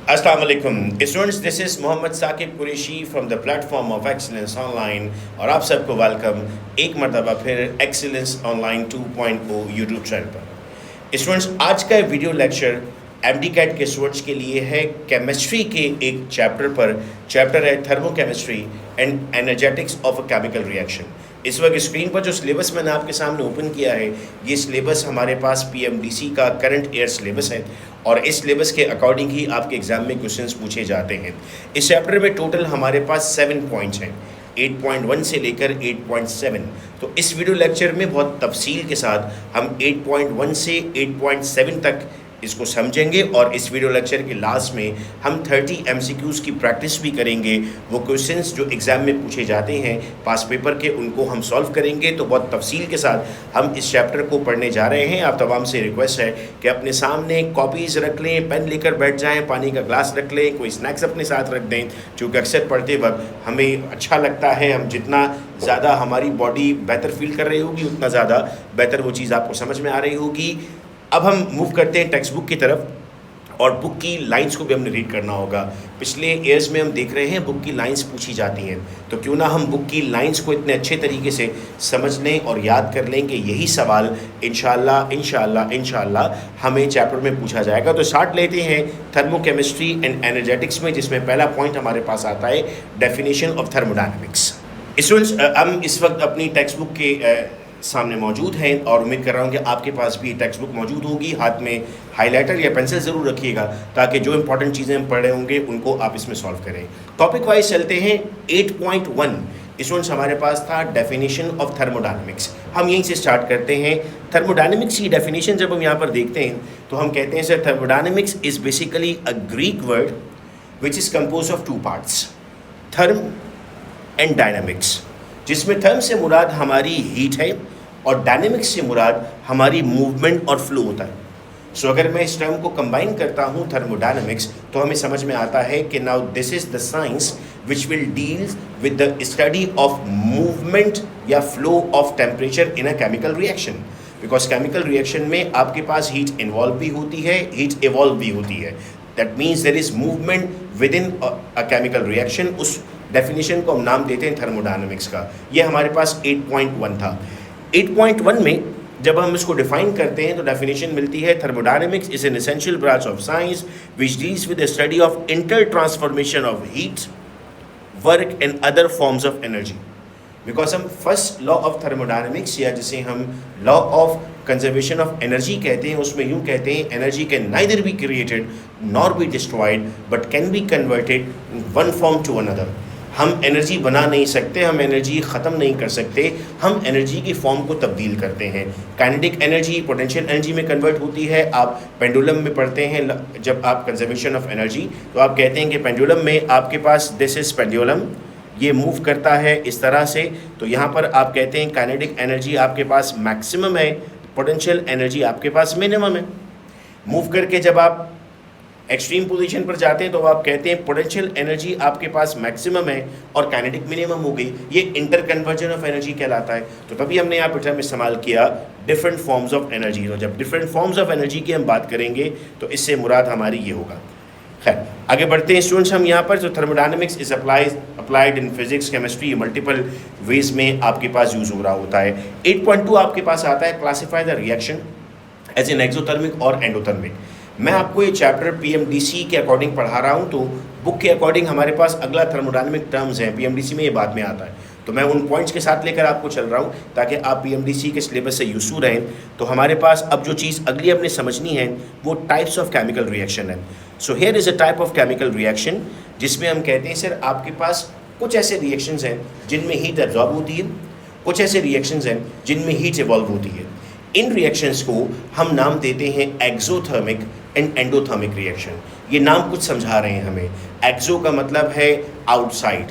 Assalamu alaikum students, this is Mohammad Saqib Qureshi from the platform of excellence online और आप सबको welcome एक मरतबा फिर एक्सीलेंस ऑनलाइन 2.0 यूट्यूब चैनल पर। स्टूडेंट्स, आज का वीडियो लेक्चर एमडी कैट के स्टूडेंट्स के लिए है केमिस्ट्री के एक चैप्टर पर। चैप्टर है thermochemistry and energetics of a chemical reaction. इस वक्त स्क्रीन पर जो सिलेबस मैंने आपके सामने ओपन किया है, ये सिलेबस हमारे पास पीएमडीसी का करंट ईयर सिलेबस है और इस सिलेबस के अकॉर्डिंग ही आपके एग्जाम में क्वेश्चंस पूछे जाते हैं। इस चैप्टर में टोटल हमारे पास 7 पॉइंट्स हैं, 8.1 से लेकर 8.7। तो इस वीडियो लेक्चर में बहुत तफसील के साथ हम 8.1 से 8.7 तक इसको समझेंगे और इस वीडियो लेक्चर के लास्ट में हम 30 MCQs की प्रैक्टिस भी करेंगे। वो क्वेश्चंस जो एग्ज़ाम में पूछे जाते हैं पास पेपर के, उनको हम सॉल्व करेंगे। तो बहुत तफसील के साथ हम इस चैप्टर को पढ़ने जा रहे हैं। आप तमाम से रिक्वेस्ट है कि अपने सामने कॉपीज़ रख लें, पेन लेकर बैठ जाएं, पानी का ग्लास रख लें, कोई स्नैक्स अपने साथ रख दें, क्योंकि अक्सर पढ़ते वक्त हमें अच्छा लगता है, हम जितना ज़्यादा हमारी बॉडी बेहतर फील कर रही होगी उतना ज़्यादा बेहतर वो चीज़ आपको समझ में आ रही होगी। अब हम मूव करते हैं टेक्स्ट बुक की तरफ और बुक की लाइंस को भी हमने रीड करना होगा। पिछले ईयर्स में हम देख रहे हैं बुक की लाइंस पूछी जाती हैं, तो क्यों ना हम बुक की लाइंस को इतने अच्छे तरीके से समझ लें और याद कर लें कि यही सवाल इंशाल्लाह हमें चैप्टर में पूछा जाएगा। तो स्टार्ट लेते हैं थर्मोकेमिस्ट्री एंड एनर्जेटिक्स में, जिसमें पहला पॉइंट हमारे पास आता है डेफिनेशन ऑफ थर्मोडायनेमिक्स। स्टूडेंट्स, हम इस वक्त अपनी टेक्स्ट बुक के सामने मौजूद हैं और उम्मीद कर रहा हूँ कि आपके पास भी टेक्स्ट बुक मौजूद होगी। हाथ में हाइलाइटर या पेंसिल ज़रूर रखिएगा ताकि जो इंपॉर्टेंट चीज़ें हम पढ़ रहे होंगे उनको आप इसमें सॉल्व करें। टॉपिक वाइज चलते हैं। 8.1 स्टूडेंट्स हमारे पास था डेफिनेशन ऑफ थर्मोडायनेमिक्स। हम यहीं से स्टार्ट करते हैं। थर्मोडायनेमिक्स की डेफिनेशन जब हम यहाँ पर देखते हैं तो हम कहते हैं sir, thermodynamics is basically a Greek word which is compose of 2 parts, therm and dynamics, जिसमें थर्म से मुराद हमारी हीट है और डायनेमिक्स से मुराद हमारी मूवमेंट और फ्लो होता है। सो अगर मैं इस टर्म को कंबाइन करता हूँ थर्मोडायनेमिक्स, तो हमें समझ में आता है कि now this is the science which will deal with the study of movement या flow of temperature in a chemical reaction. Because chemical reaction में आपके पास हीट इन्वॉल्व भी होती है, हीट इवॉल्व भी होती है। That means there is movement within a chemical reaction. उस डेफिनेशन को हम नाम देते हैं थर्मोडायनेमिक्स का। ये हमारे पास 8.1 था। 8.1 में जब हम इसको डिफाइन करते हैं तो डेफिनेशन मिलती है, thermodynamics is an essential branch of science which deals with the study of inter transformation of heat, work and other forms of energy. Because हम फर्स्ट लॉ ऑफ थर्मोडायनेमिक्स या जिसे हम law of conservation of energy कहते हैं, उसमें यूँ कहते हैं energy can neither be created nor be destroyed but can be converted one form to another. हम एनर्जी बना नहीं सकते, हम एनर्जी ख़त्म नहीं कर सकते, हम एनर्जी की फॉर्म को तब्दील करते हैं। काइनेटिक एनर्जी पोटेंशियल एनर्जी में कन्वर्ट होती है। आप पेंडुलम में पढ़ते हैं जब आप कंजर्वेशन ऑफ एनर्जी, तो आप कहते हैं कि पेंडुलम में आपके पास दिस इज़ पेंडुलम, ये मूव करता है इस तरह से। तो यहाँ पर आप कहते हैं काइनेटिक एनर्जी आपके पास मैक्सिमम है, पोटेंशियल एनर्जी आपके पास मिनिमम है। मूव करके जब आप एक्सट्रीम पोजीशन पर जाते हैं तो आप कहते हैं पोटेंशियल एनर्जी आपके पास मैक्सिमम है और काइनेटिक मिनिमम हो गई। ये इंटर कन्वर्जन ऑफ एनर्जी कहलाता है। तो तभी हमने यहाँ पर टर्म इस्तेमाल किया डिफरेंट फॉर्म्स ऑफ एनर्जी। तो जब डिफरेंट फॉर्म्स ऑफ एनर्जी की हम बात करेंगे तो इससे मुराद हमारी ये होगा। खैर, आगे बढ़ते हैं स्टूडेंट्स हम यहाँ पर। जो thermodynamics is applied in physics, chemistry, multiple ways में आपके पास यूज़ हो रहा होता है। 8.2 आपके पास आता है classify the reaction as an exothermic और एंडोथर्मिक। मैं आपको ये चैप्टर पीएमडीसी के अकॉर्डिंग पढ़ा रहा हूँ, तो बुक के अकॉर्डिंग हमारे पास अगला थर्मोडायनेमिक टर्म्स हैं। पीएमडीसी में ये बाद में आता है, तो मैं उन पॉइंट्स के साथ लेकर आपको चल रहा हूँ ताकि आप पीएमडीसी के सिलेबस से यूज़ रहें। तो हमारे पास अब जो चीज़ अगली हमने समझनी है वो टाइप्स ऑफ केमिकल रिएक्शन है। So here is a type of chemical reaction जिसमें हम कहते हैं सर आपके पास कुछ ऐसे रिएक्शंस हैं जिनमें हीट एब्जॉर्ब होती है, कुछ ऐसे रिएक्शंस हैं जिनमें हीट इवॉल्व होती है। इन रिएक्शंस को हम नाम देते हैं एक्सोथर्मिक एंड एंडोथर्मिक रिएक्शन। ये नाम कुछ समझा रहे हैं हमें। एक्सो का मतलब है आउटसाइड,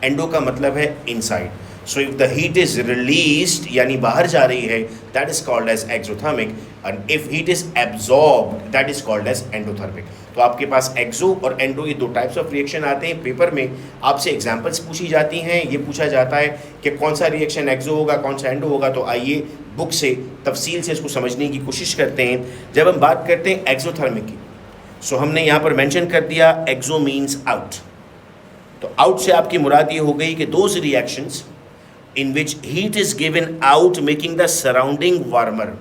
एंडो का मतलब है inside. So if the heat is released यानी बाहर जा रही है, that is called as exothermic, and if heat is absorbed that is called as endothermic. तो आपके पास एक्सो और एंडो ये 2 टाइप्स ऑफ रिएक्शन आते हैं। पेपर में आपसे एग्जांपल्स पूछी जाती हैं, ये पूछा जाता है कि कौन सा रिएक्शन एक्सो होगा, कौन सा एंडो होगा। तो आइए बुक से तफसील से इसको समझने की कोशिश करते हैं। जब हम बात करते हैं एक्सोथर्मिक की, सो हमने यहाँ पर मेंशन कर दिया एक्सो मीन्स आउट। तो आउट से आपकी मुराद ये हो गई कि those reactions in which heat is given out making the surrounding warmer,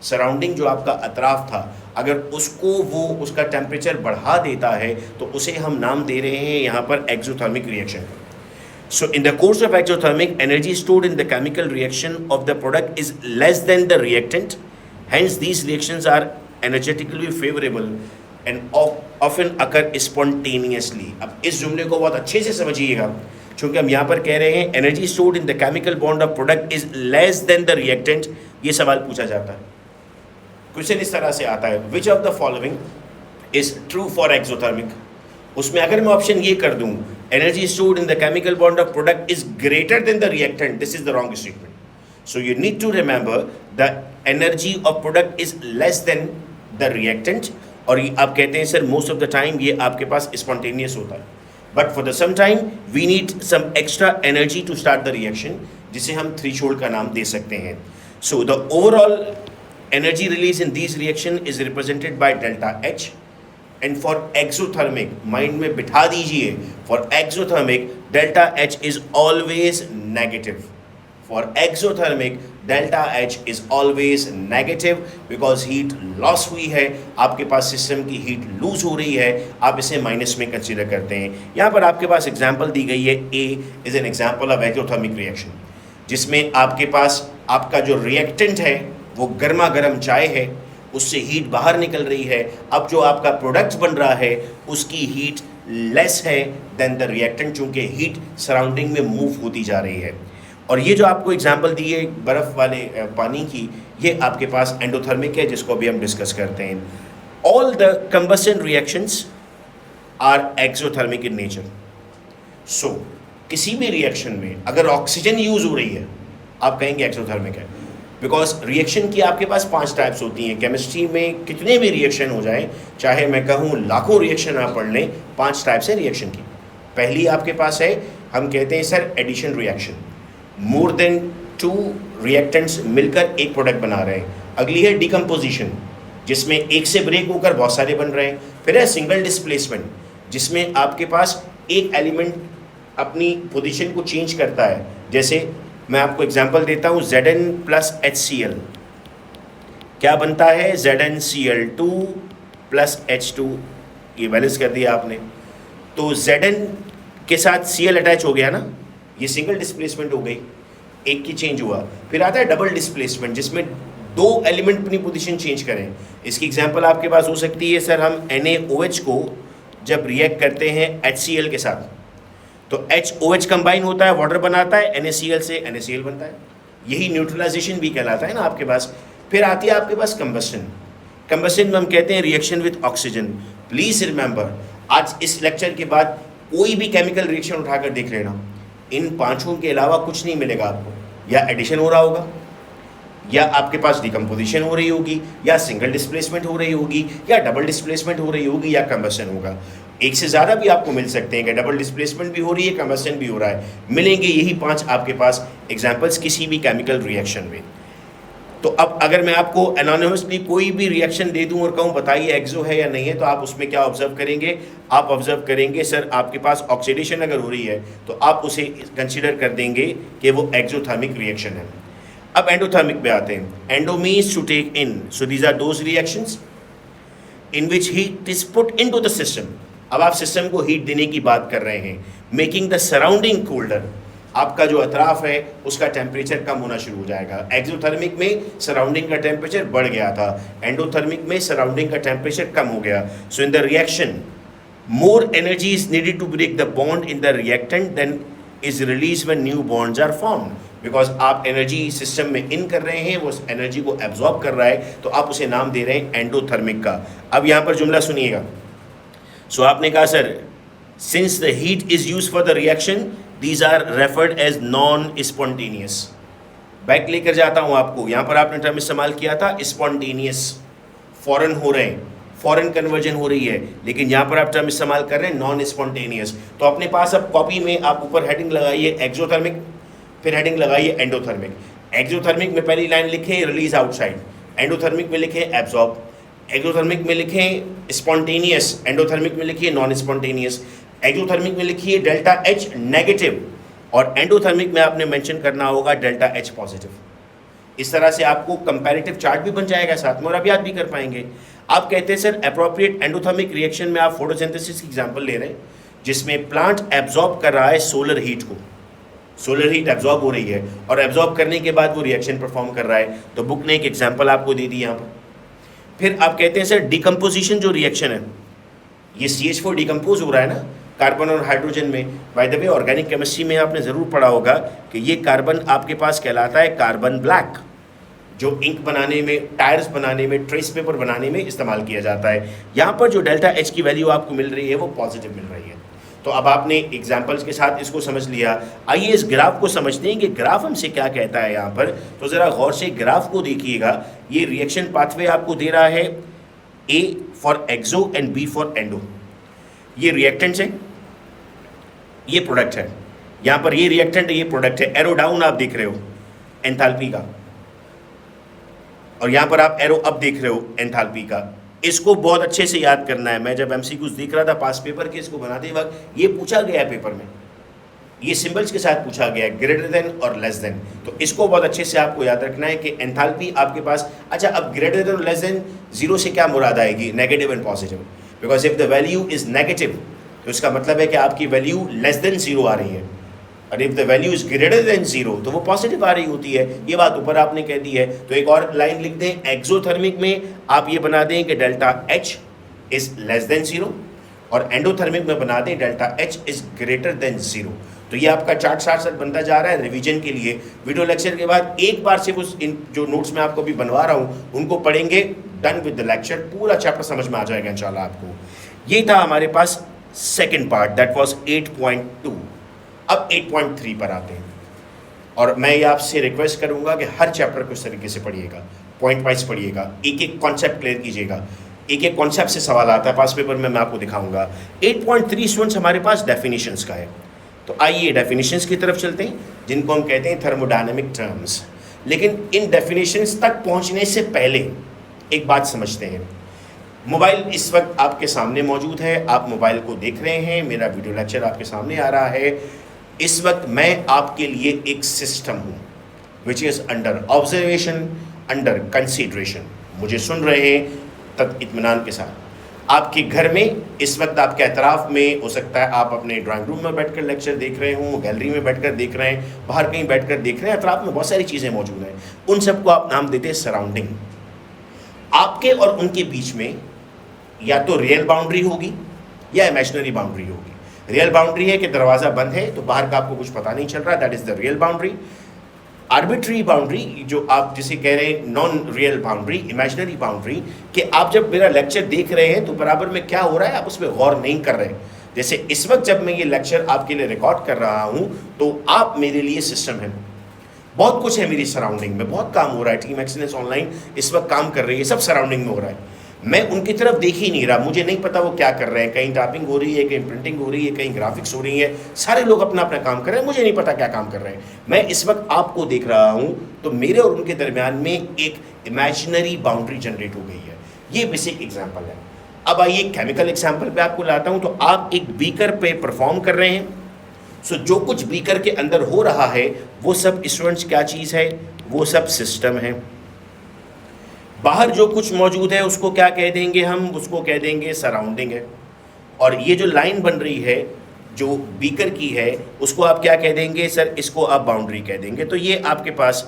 surrounding जो आपका अतराफ था अगर उसको वो उसका टेम्परेचर बढ़ा देता है तो उसे हम नाम दे रहे हैं यहाँ पर exothermic reaction. So in the course of exothermic, energy stored in the chemical reaction of the product is less than the reactant. Hence, these reactions are energetically favorable and often occur spontaneously. अब इस जुमले को बहुत अच्छे से समझिएगा, क्योंकि हम यहाँ पर कह रहे हैं energy stored in the chemical bond of product is less than the reactant। ये सवाल पूछा जाता है, क्वेश्चन इस तरह से आता है, which of the following is true for exothermic? उसमें अगर मैं ऑप्शन ये कर दूं energy stored in the chemical bond of product is greater than the reactant, this is the wrong statement. So you need to remember the energy of product is less than the reactant, और आप कहते हैं sir most of the time ये आपके पास spontaneous होता है, but for the some time we need some extra energy to start the reaction, जिसे हम थ्रेशोल्ड का नाम दे सकते हैं। So the overall energy release in this reaction is represented by delta H. And for exothermic mind में बिठा दीजिए, for exothermic delta H is always negative. For exothermic delta H is always negative because heat loss हुई है, आपके पास system की heat loose हो रही है, आप इसे माइनस में कंसीडर करते हैं। यहाँ पर आपके पास एग्जाम्पल दी गई है, A is an example of exothermic reaction, जिसमें आपके पास आपका जो रिएक्टेंट है वो गर्मा गर्म चाय है, उससे हीट बाहर निकल रही है। अब जो आपका प्रोडक्ट बन रहा है उसकी हीट लेस है देन द रिएक्टेंट, चूँकि हीट सराउंडिंग में मूव होती जा रही है। और ये जो आपको एग्जांपल दी है बर्फ़ वाले पानी की, ये आपके पास एंडोथर्मिक है, जिसको अभी हम डिस्कस करते हैं। All the combustion reactions are exothermic in nature. So किसी भी रिएक्शन में अगर ऑक्सीजन यूज़ हो रही है आप कहेंगे एक्सोथर्मिक है, बिकॉज रिएक्शन की आपके पास 5 टाइप्स होती हैं। केमिस्ट्री में कितने भी रिएक्शन हो जाए, चाहे मैं कहूँ लाखों रिएक्शन आप पढ़ लें, 5 टाइप्स है रिएक्शन की। पहली आपके पास है, हम कहते हैं sir addition reaction, more than 2 reactants मिलकर एक प्रोडक्ट बना रहे हैं। अगली है डिकम्पोजिशन, जिसमें एक से ब्रेक होकर बहुत सारे बन रहे हैं। फिर है सिंगल डिस्प्लेसमेंट, जिसमें आपके पास एक एलिमेंट अपनी पोजीशन को चेंज करता है। जैसे मैं आपको एग्जांपल देता हूँ, Zn प्लस HCl क्या बनता है, ZnCl2 प्लस H2, ये बैलेंस कर दिया आपने। तो Zn के साथ Cl अटैच हो गया ना, ये सिंगल डिस्प्लेसमेंट हो गई, एक की चेंज हुआ। फिर आता है डबल डिस्प्लेसमेंट, जिसमें 2 एलिमेंट अपनी पोजीशन चेंज करें। इसकी एग्जांपल आपके पास हो सकती है सर, हम NaOH को जब रिएक्ट करते हैं HCl के साथ तो HOH कंबाइन होता है, वाटर बनाता है, NaCl से NaCl बनता है, यही न्यूट्रलाइजेशन भी कहलाता है ना आपके पास। फिर आती है आपके पास कंबशन। कंबशन में हम कहते हैं reaction with oxygen. Please remember, आज इस लेक्चर के बाद कोई भी केमिकल रिएक्शन उठाकर देख लेना, इन 5 के अलावा कुछ नहीं मिलेगा आपको। या एडिशन हो रहा होगा, या आपके पास डिकम्पोजिशन हो रही होगी, या सिंगल डिस्प्लेसमेंट हो रही होगी, या डबल डिस्प्लेसमेंट हो रही होगी, या कंबशन होगा। एक से ज़्यादा भी आपको मिल सकते हैं कि डबल डिस्प्लेसमेंट भी हो रही है, कंबशन भी हो रहा है, मिलेंगे यही 5 आपके पास एग्जांपल्स किसी भी केमिकल रिएक्शन में। तो अब अगर मैं आपको एनोनिमसली कोई भी रिएक्शन दे दूं और कहूं बताइए एक्सो है या नहीं है, तो आप उसमें क्या ऑब्जर्व करेंगे? आप ऑब्जर्व करेंगे सर आपके पास ऑक्सीडेशन अगर हो रही है तो आप उसे कंसीडर कर देंगे कि वो एक्सोथर्मिक रिएक्शन है। अब एंडोथर्मिक पे आते हैं। Endo means to take in, so these are those reactions in which heat is put into the system. अब आप सिस्टम को हीट देने की बात कर रहे हैं, मेकिंग द सराउंडिंग कोल्डर, आपका जो अतराफ है उसका टेम्परेचर कम होना शुरू हो जाएगा। एक्सोथर्मिक में सराउंडिंग का टेम्परेचर बढ़ गया था, एंडोथर्मिक में सराउंडिंग का टेम्परेचर कम हो गया। So in the reaction more energy is needed to break the bond in the reactant than is release when new bonds are formed, because आप एनर्जी सिस्टम में इन कर रहे हैं, वो एनर्जी को एब्जॉर्ब कर रहा है, तो आप उसे नाम दे रहे हैं एंडोथर्मिक का। अब यहाँ पर जुमला सुनिएगा। सो आपने कहा sir since the heat is use for the reaction these are referred as non-spontaneous। Back लेकर जाता हूँ आपको, यहाँ पर आपने टर्म इस्तेमाल किया था spontaneous, फॉरन हो रहे हैं, फॉरन कन्वर्जन हो रही है, लेकिन यहाँ पर आप टर्म इस्तेमाल कर रहे हैं नॉन स्पॉन्टेनियस। तो अपने पास अब कॉपी में आप ऊपर हेडिंग लगाइए एक्सोथर्मिक, फिर हेडिंग लगाइए एंडोथर्मिक। एक्सोथर्मिक में पहली लाइन लिखे रिलीज आउटसाइड, एंडोथर्मिक में लिखे एब्जॉर्ब। एक्सोथर्मिक में लिखें स्पॉन्टेनियस, एंडोथर्मिक में लिखिए नॉन स्पॉन्टेनियस। एक्सोथर्मिक में लिखिए डेल्टा एच नेगेटिव और एंडोथर्मिक में आपने मेंशन करना होगा डेल्टा एच पॉजिटिव। इस तरह से आपको कंपैरेटिव चार्ट भी बन जाएगा साथ में और आप याद भी कर पाएंगे। आप कहते हैं सर अप्रोप्रिएट एंडोथर्मिक रिएक्शन में आप फोटोसिंथेसिस की एग्जांपल ले रहे हैं जिसमें प्लांट एब्जॉर्ब कर रहा है सोलर हीट को, सोलर हीट एब्जॉर्ब हो रही है और एब्जॉर्ब करने के बाद वो रिएक्शन परफॉर्म कर रहा है, तो बुक ने एक एग्जांपल आपको दे दी यहाँ पर। फिर आप कहते हैं सर डिकम्पोजिशन जो रिएक्शन है, ये CH4 डिकम्पोज हो रहा है ना कार्बन और हाइड्रोजन में। By the way organic chemistry में आपने ज़रूर पढ़ा होगा कि ये कार्बन आपके पास कहलाता है कार्बन ब्लैक, जो इंक बनाने में, टायर्स बनाने में, ट्रेस पेपर बनाने में इस्तेमाल किया जाता है। यहाँ पर जो डेल्टा एच की वैल्यू आपको मिल रही है वो पॉजिटिव मिल रही है। तो अब आपने एग्जाम्पल्स के साथ इसको समझ लिया। आइए इस ग्राफ को समझते हैं कि ग्राफ हमसे क्या कहता है यहाँ पर। तो ज़रा गौर से ग्राफ को देखिएगा। ये रिएक्शन पाथवे आपको दे रहा है A for exo and B for endo. ये रिएक्टेंट्स है, ये प्रोडक्ट है। यहाँ पर ये रिएक्टेंट है, ये प्रोडक्ट है। एरो डाउन आप देख रहे हो एंथैल्पी का, और यहाँ पर आप एरो अप देख रहे हो एंथैल्पी का। इसको बहुत अच्छे से याद करना है। मैं जब MCQs देख रहा था पास पेपर के, इसको बनाते वक्त ये पूछा गया है पेपर में, ये सिंबल्स के साथ पूछा गया है, ग्रेटर देन और लेस देन। तो इसको बहुत अच्छे से आपको याद रखना है कि एंथैल्पी आपके पास, अच्छा अब ग्रेटर देन और लेस देन जीरो से क्या मुराद आएगी? Negative and positive. Because if the value is negative तो इसका मतलब है कि आपकी वैल्यू लेस देन जीरो आ रही है, और if the value is greater than zero तो वो पॉजिटिव आ रही होती है। ये बात ऊपर आपने कह दी है। तो एक और लाइन लिख दें, एक्सोथर्मिक में आप ये बना दें कि delta H is less than zero, और एंडोथर्मिक में बना दें delta H is greater than zero. तो ये आपका चार्ट साथ साथ बनता जा रहा है। रिवीजन के लिए वीडियो लेक्चर के बाद एक बार सिर्फ उस इन जो नोट्स मैं आपको भी बनवा रहा हूँ उनको पढ़ेंगे, डन विद द लेक्चर, पूरा चैप्टर समझ में आ जाएगा इंशाल्लाह आपको। ये था हमारे पास सेकेंड पार्ट, दैट वॉज 8.2। अब 8.3 पर आते हैं, और मैं ये आपसे रिक्वेस्ट करूंगा कि हर चैप्टर को इस तरीके से पढ़िएगा, पॉइंट वाइज पढ़िएगा, एक एक कॉन्सेप्ट क्लियर कीजिएगा। एक एक कॉन्सेप्ट से सवाल आता है पास पेपर में, मैं आपको दिखाऊंगा। 8.3 स्टूडेंट्स हमारे पास डेफिनेशंस का है। तो आइए डेफिनेशंस की तरफ चलते हैं, जिनको हम कहते हैं थर्मोडायनेमिक टर्म्स। लेकिन इन डेफिनेशंस तक पहुंचने से पहले एक बात समझते हैं। मोबाइल इस वक्त आपके सामने मौजूद है, आप मोबाइल को देख रहे हैं, मेरा वीडियो लेक्चर आपके सामने आ रहा है। इस वक्त मैं आपके लिए एक सिस्टम हूँ विच is under observation, under consideration. मुझे सुन रहे हैं तब इत्मीनान के साथ। आपके घर में इस वक्त आपके अतराफ़ में हो सकता है आप अपने ड्राइंग रूम में बैठकर लेक्चर देख रहे हों, गैलरी में बैठकर देख रहे हैं, बाहर कहीं बैठकर देख रहे हैं, अतराफ़ में बहुत सारी चीज़ें मौजूद हैं। उन सबको आप नाम देते हैं सराउंडिंग। आपके और उनके बीच में या तो रियल बाउंड्री होगी या इमेजिनरी बाउंड्री होगी। रियल बाउंड्री है कि दरवाज़ा बंद है तो बाहर का आपको कुछ पता नहीं चल रहा, that is the real boundary. Arbitrary boundary जो आप जिसे कह रहे हैं non real boundary, imaginary boundary, कि आप जब मेरा लेक्चर देख रहे हैं तो बराबर में क्या हो रहा है आप उस पर गौर नहीं कर रहे। जैसे इस वक्त जब मैं ये लेक्चर आपके लिए रिकॉर्ड कर रहा हूँ तो आप मेरे लिए सिस्टम है, बहुत कुछ है मेरी सराउंडिंग में, बहुत काम हो रहा है। टीम एक्सीलेंस ऑनलाइन इस वक्त काम कर रही है, सब सराउंडिंग में हो रहा है। मैं उनकी तरफ देख ही नहीं रहा, मुझे नहीं पता वो क्या कर रहे हैं। कहीं टाइपिंग हो रही है, कहीं प्रिंटिंग हो रही है, कहीं ग्राफिक्स हो रही है, सारे लोग अपना अपना काम कर रहे हैं, मुझे नहीं पता क्या काम कर रहे हैं। मैं इस वक्त आपको देख रहा हूँ तो मेरे और उनके दरमियान में एक इमेजिनरी बाउंड्री जनरेट हो गई है। ये बेसिक एग्जाम्पल है। अब आइए केमिकल एग्जाम्पल पे आपको लाता हूँ। तो आप एक बीकर पे परफॉर्म कर रहे हैं, सो जो कुछ बीकर के अंदर हो रहा है वो सब स्टूडेंट्स क्या चीज़ है? वो सब सिस्टम है। बाहर जो कुछ मौजूद है उसको क्या कह देंगे हम? उसको कह देंगे सराउंडिंग है। और ये जो लाइन बन रही है जो बीकर की है उसको आप क्या कह देंगे? सर इसको आप बाउंड्री कह देंगे। तो ये आपके पास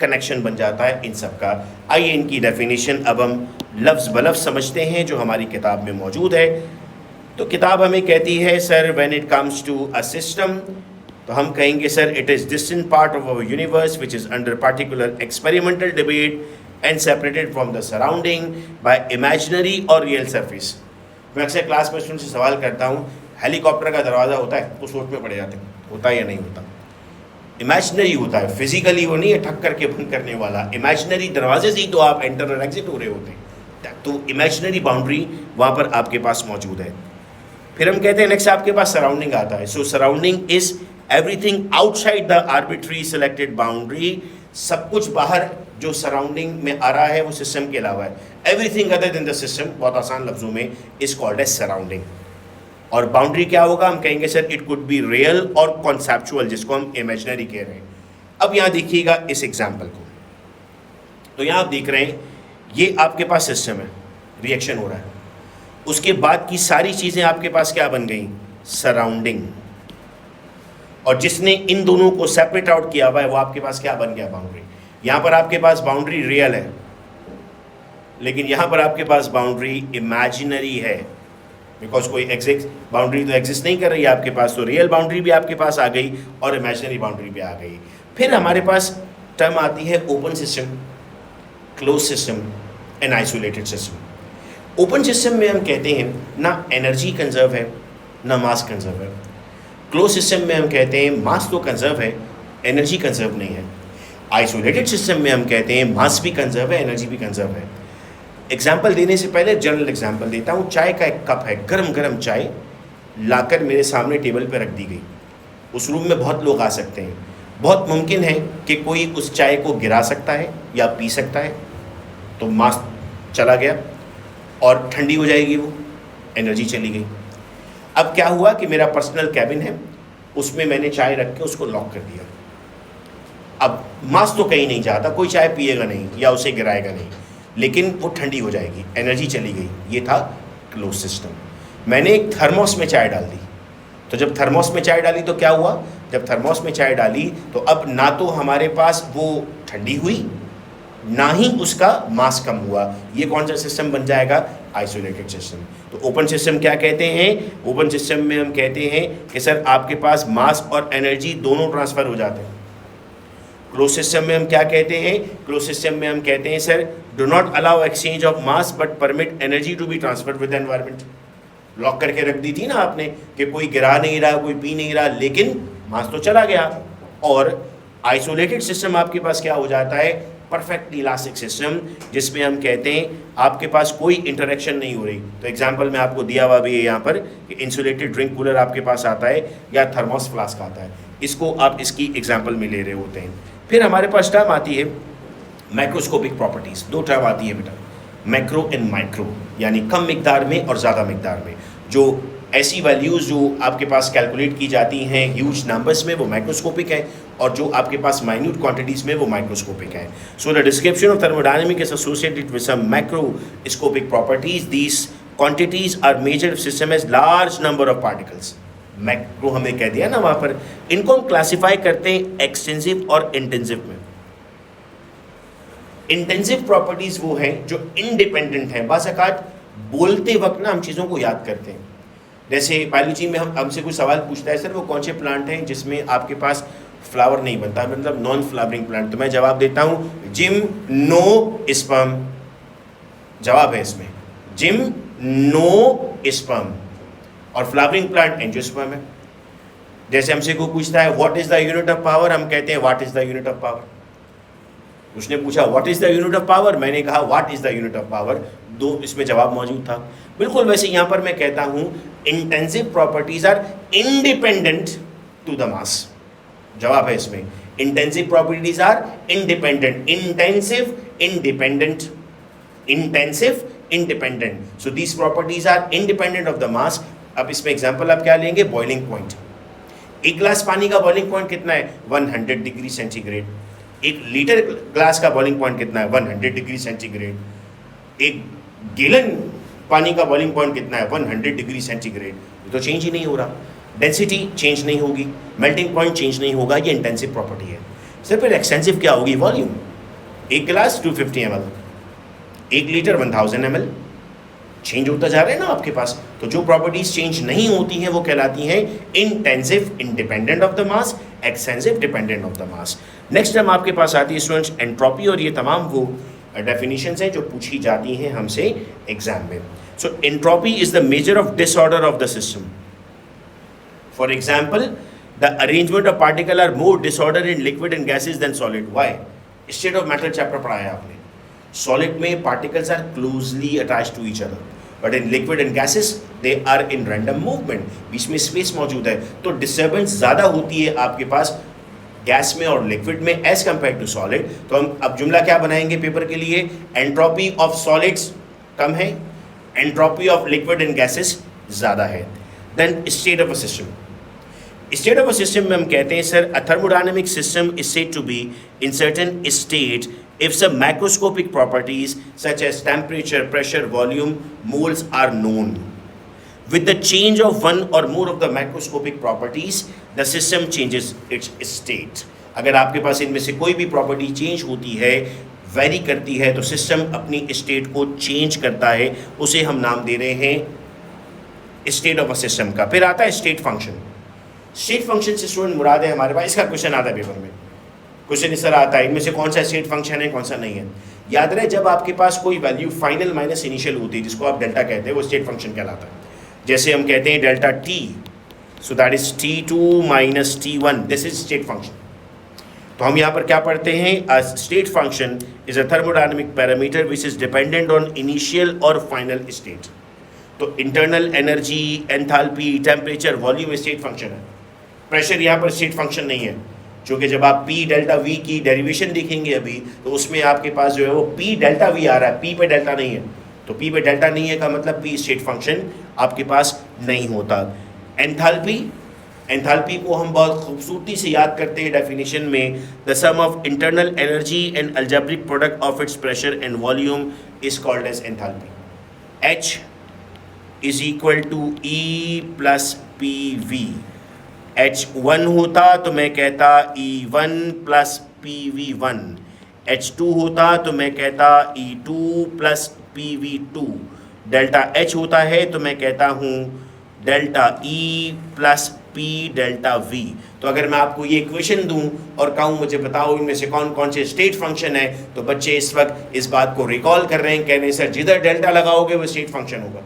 कनेक्शन बन जाता है इन सब का। आइए इनकी डेफिनेशन अब हम लफ्ज़ बलफ्ज़ समझते हैं जो हमारी किताब में मौजूद है। तो किताब हमें कहती है sir when it comes to a system, तो हम कहेंगे sir it is distinct part of our universe which is under particular experimental debate and separated from the surrounding by imaginary or real surface। मैं अक्सर class में student से सवाल करता हूँ, हेलीकॉप्टर का दरवाज़ा होता है तो सोच में पड़े जाते हैं, होता है या नहीं होता? इमेजिनरी होता है, फिजिकली वो नहीं है ठक करके बंद करने वाला। इमेजिनरी दरवाजे से ही तो आप एंटर और एग्जिट हो रहे होते हैं। तो इमेजिनरी बाउंड्री वहाँ पर आपके पास मौजूद है। फिर हम कहते हैं नेक्स्ट आपके पास सराउंडिंग आता है। So surrounding is everything outside the arbitrary selected boundary. सब कुछ बाहर जो सराउंडिंग में आ रहा है वो सिस्टम के अलावा है, everything other than the system, बहुत आसान लफ्जों में, इज कॉल्ड एज सराउंडिंग। और बाउंड्री क्या होगा, हम कहेंगे sir it could be real और कॉन्सेप्चुअल, जिसको हम इमेजिनरी कह रहे हैं। अब यहाँ देखिएगा इस एग्जाम्पल को, तो यहाँ आप देख रहे हैं ये आपके पास सिस्टम है, रिएक्शन हो रहा है, उसके बाद की सारी चीज़ें आपके पास क्या बन गई, सराउंडिंग, और जिसने इन दोनों को सेपरेट आउट किया हुआ है वो आपके पास क्या बन गया, बाउंड्री। यहाँ पर आपके पास बाउंड्री रियल है, लेकिन यहाँ पर आपके पास बाउंड्री इमेजिनरी है, बिकॉज कोई एग्जिस्ट बाउंड्री तो एग्जिस्ट नहीं कर रही है आपके पास, तो रियल बाउंड्री भी आपके पास आ गई और इमेजिनरी बाउंड्री भी आ गई। फिर हमारे पास टर्म आती है open system, close system and isolated system. Open system में हम कहते हैं ना एनर्जी कंजर्व है ना मास कंजर्व है। क्लोज सिस्टम में हम कहते हैं मास तो कंजर्व है, एनर्जी कंजर्व नहीं है। आइसोलेटेड सिस्टम में हम कहते हैं मास भी कंजर्व है, एनर्जी भी कंजर्व है। एग्जाम्पल देने से पहले जनरल एग्जाम्पल देता हूँ। चाय का एक कप है, गरम गरम चाय लाकर मेरे सामने टेबल पर रख दी गई, उस रूम में बहुत लोग आ सकते हैं, बहुत मुमकिन है कि कोई उस चाय को गिरा सकता है या पी सकता है, तो मास चला गया और ठंडी हो जाएगी, वो एनर्जी चली गई। अब क्या हुआ कि मेरा पर्सनल कैबिन है, उसमें मैंने चाय रख के उसको लॉक कर दिया। अब मास तो कहीं नहीं जाता, कोई चाय पिएगा नहीं या उसे गिराएगा नहीं, लेकिन वो ठंडी हो जाएगी, एनर्जी चली गई। ये था क्लोज सिस्टम। मैंने एक थर्मोस में चाय डाल दी, तो जब थर्मोस में चाय डाली तो क्या हुआ, जब थर्मोस में चाय डाली तो अब ना तो हमारे पास वो ठंडी हुई ना ही उसका मास कम हुआ। ये कौन सा सिस्टम बन जाएगा, आइसोलेटेड सिस्टम। तो ओपन सिस्टम क्या कहते हैं, ओपन सिस्टम में हम कहते हैं कि सर आपके पास मास और एनर्जी दोनों ट्रांसफर हो जाते हैं। क्लोज सिस्टम में हम क्या कहते हैं, क्लोज सिस्टम में हम कहते हैं sir do not allow exchange of mass but permit energy to be transferred with environment. Lock करके रख दी थी ना आपने कि कोई गिरा नहीं रहा, कोई पी नहीं रहा, लेकिन मास तो चला गया। और आइसोलेटेड सिस्टम आपके पास क्या हो जाता है, परफेक्ट इलास्टिक सिस्टम, जिसमें हम कहते हैं आपके पास कोई इंटरेक्शन नहीं हो रही। तो एग्जांपल में आपको दिया हुआ भी है यहाँ पर कि इंसुलेटेड ड्रिंक कूलर आपके पास आता है या थर्मोस फ्लास्क आता है, इसको आप इसकी एग्जांपल में ले रहे होते हैं। फिर हमारे पास टर्म आती है मैक्रोस्कोपिक प्रॉपर्टीज़। दो टर्म आती है बेटा, मैक्रो एंड माइक्रो, यानी कम मिकदार में और ज़्यादा मिकदार में। जो ऐसी वैल्यूज़ जो आपके पास कैलकुलेट की जाती हैं ह्यूज नंबर्स में, वो माइक्रोस्कोपिक है, और जो आपके पास माइन्यूट क्वांटिटीज़ में वो माइक्रोस्कोपिक है। So the description of thermodynamic is associated with some macroscopic properties. These quantities are measured system as large number of particles. Macro हमें कह दिया ना वहाँ पर। इनको हम क्लासीफाई करते हैं एक्सटेंसिव और इंटेंसिव में। इंटेंसिव प्रॉपर्टीज वो हैं जो इंडिपेंडेंट हैं। बाज़ औक़ात बोलते वक्त ना हम चीज़ों को याद करते हैं, जैसे बायोलॉजी में हम हमसे कोई सवाल पूछता है, सर वो कौन से प्लांट हैं जिसमें आपके पास फ्लावर नहीं बनता, मतलब नॉन फ्लावरिंग प्लांट, तो मैं जवाब देता हूँ जिम्नोस्पर्म। जवाब है इसमें जिम्नोस्पर्म। और फ्लावरिंग प्लांट एंजियोस्पर्म है। जैसे हमसे कोई पूछता है what is the unit of power, हम कहते हैं what is the unit of power. उसने पूछा what is the unit of power, मैंने कहा what is the unit of power. दो इसमें जवाब मौजूद था। बिल्कुल वैसे यहाँ पर मैं कहता हूँ intensive properties are independent to the mass. जवाब है इसमें intensive properties are independent, intensive independent, intensive independent. So these properties are independent of the mass. अब इसमें एग्जांपल आप क्या लेंगे, बॉइलिंग पॉइंट। एक गिलास पानी का बॉइलिंग पॉइंट कितना है, 100 डिग्री सेंटीग्रेड। एक लीटर ग्लास का बॉइलिंग पॉइंट कितना है, 100 डिग्री सेंटीग्रेड। एक गैलन पानी का बॉइलिंग पॉइंट कितना है, 100 डिग्री सेंटीग्रेड। तो चेंज ही नहीं हो रहा, डेंसिटी चेंज नहीं होगी, मेल्टिंग पॉइंट चेंज नहीं होगा, ये इंटेंसिव प्रॉपर्टी है। सर फिर एक्सटेंसिव क्या होगी, वॉल्यूम। एक गिलास 250 ml, 1 लीटर 1000 ml, चेंज होता जा रहा है ना आपके पास। तो जो प्रॉपर्टीज चेंज नहीं होती हैं वो कहलाती हैं intensive independent of the mass, extensive dependent of the mass. Next time आपके पास आती है स्टूडेंट्स एंट्रोपी, और ये तमाम वो डेफिनेशंस हैं जो पूछी जाती हैं हमसे एग्जाम में। So entropy is the measure of disorder of the system. For example the arrangement of particle are more disorder in liquid and gases than solid. Why? State of matter chapter पढ़ाया आपने। Solid में particles are closely attached to each other, but in liquid and gases they are in random movement, बीच में space मौजूद है, तो disturbance ज़्यादा होती है आपके पास गैस में और लिक्विड में एज कंपेयर टू सॉलिड। तो हम अब जुमला क्या बनाएंगे पेपर के लिए, एंट्रोपी ऑफ सॉलिड्स कम है, entropy of liquid and gases ज़्यादा है। Then state of a system, state of a system में हम कहते हैं sir a thermodynamic system is said to be in certain state if some macroscopic properties such as temperature, pressure, volume, moles are known. With the change of one or more of the macroscopic properties, the system changes its state. अगर आपके पास इनमें से कोई भी property change होती है, very करती है, तो सिस्टम अपनी स्टेट को चेंज करता है, उसे हम नाम दे रहे हैं स्टेट ऑफ अ सिस्टम का। फिर आता है स्टेट फंक्शन। स्टेट फंक्शन से स्टूडेंट मुराद है हमारे पास, इसका क्वेश्चन आता है पेपर में, क्वेश्चन इस तरह आता है, इनमें से कौन सा स्टेट फंक्शन है, कौन सा नहीं है। याद रहे जब आपके पास कोई वैल्यू फाइनल माइनस इनिशियल होती है, जिसको आप डेल्टा कहते हैं, वो स्टेट फंक्शन कहलाता है। जैसे हम कहते हैं delta T, so that is T2 minus T1, this is state function. तो हम यहाँ पर क्या पढ़ते हैं, a state function is a thermodynamic parameter which is dependent on initial और फाइनल स्टेट। तो internal energy, enthalpy, temperature, volume state function है। प्रेशर यहाँ पर स्टेट फंक्शन नहीं है, क्योंकि जब आप P डेल्टा V की डेरिवेशन देखेंगे अभी, तो उसमें आपके पास जो है वो P डेल्टा V आ रहा है, P पे डेल्टा नहीं है। तो P पे डेल्टा नहीं है का मतलब P स्टेट फंक्शन आपके पास नहीं होता। एंथैल्पी, एंथैल्पी को हम बहुत खूबसूरती से याद करते हैं डेफिनेशन में, the sum of internal energy and algebraic product of its pressure and volume is called as enthalpy. H is equal to E plus PV। H1 होता तो मैं कहता E1 प्लस PV1, H2 होता तो मैं कहता E2 plus PV2, delta H होता है तो मैं कहता हूँ delta E plus P delta V। तो अगर मैं आपको ये इक्वेशन दूं और कहूँ मुझे बताओ इनमें से कौन कौन से स्टेट फंक्शन है, तो बच्चे इस वक्त इस बात को रिकॉल कर रहे हैं, कह रहे हैं सर जिधर डेल्टा लगाओगे वो स्टेट फंक्शन होगा।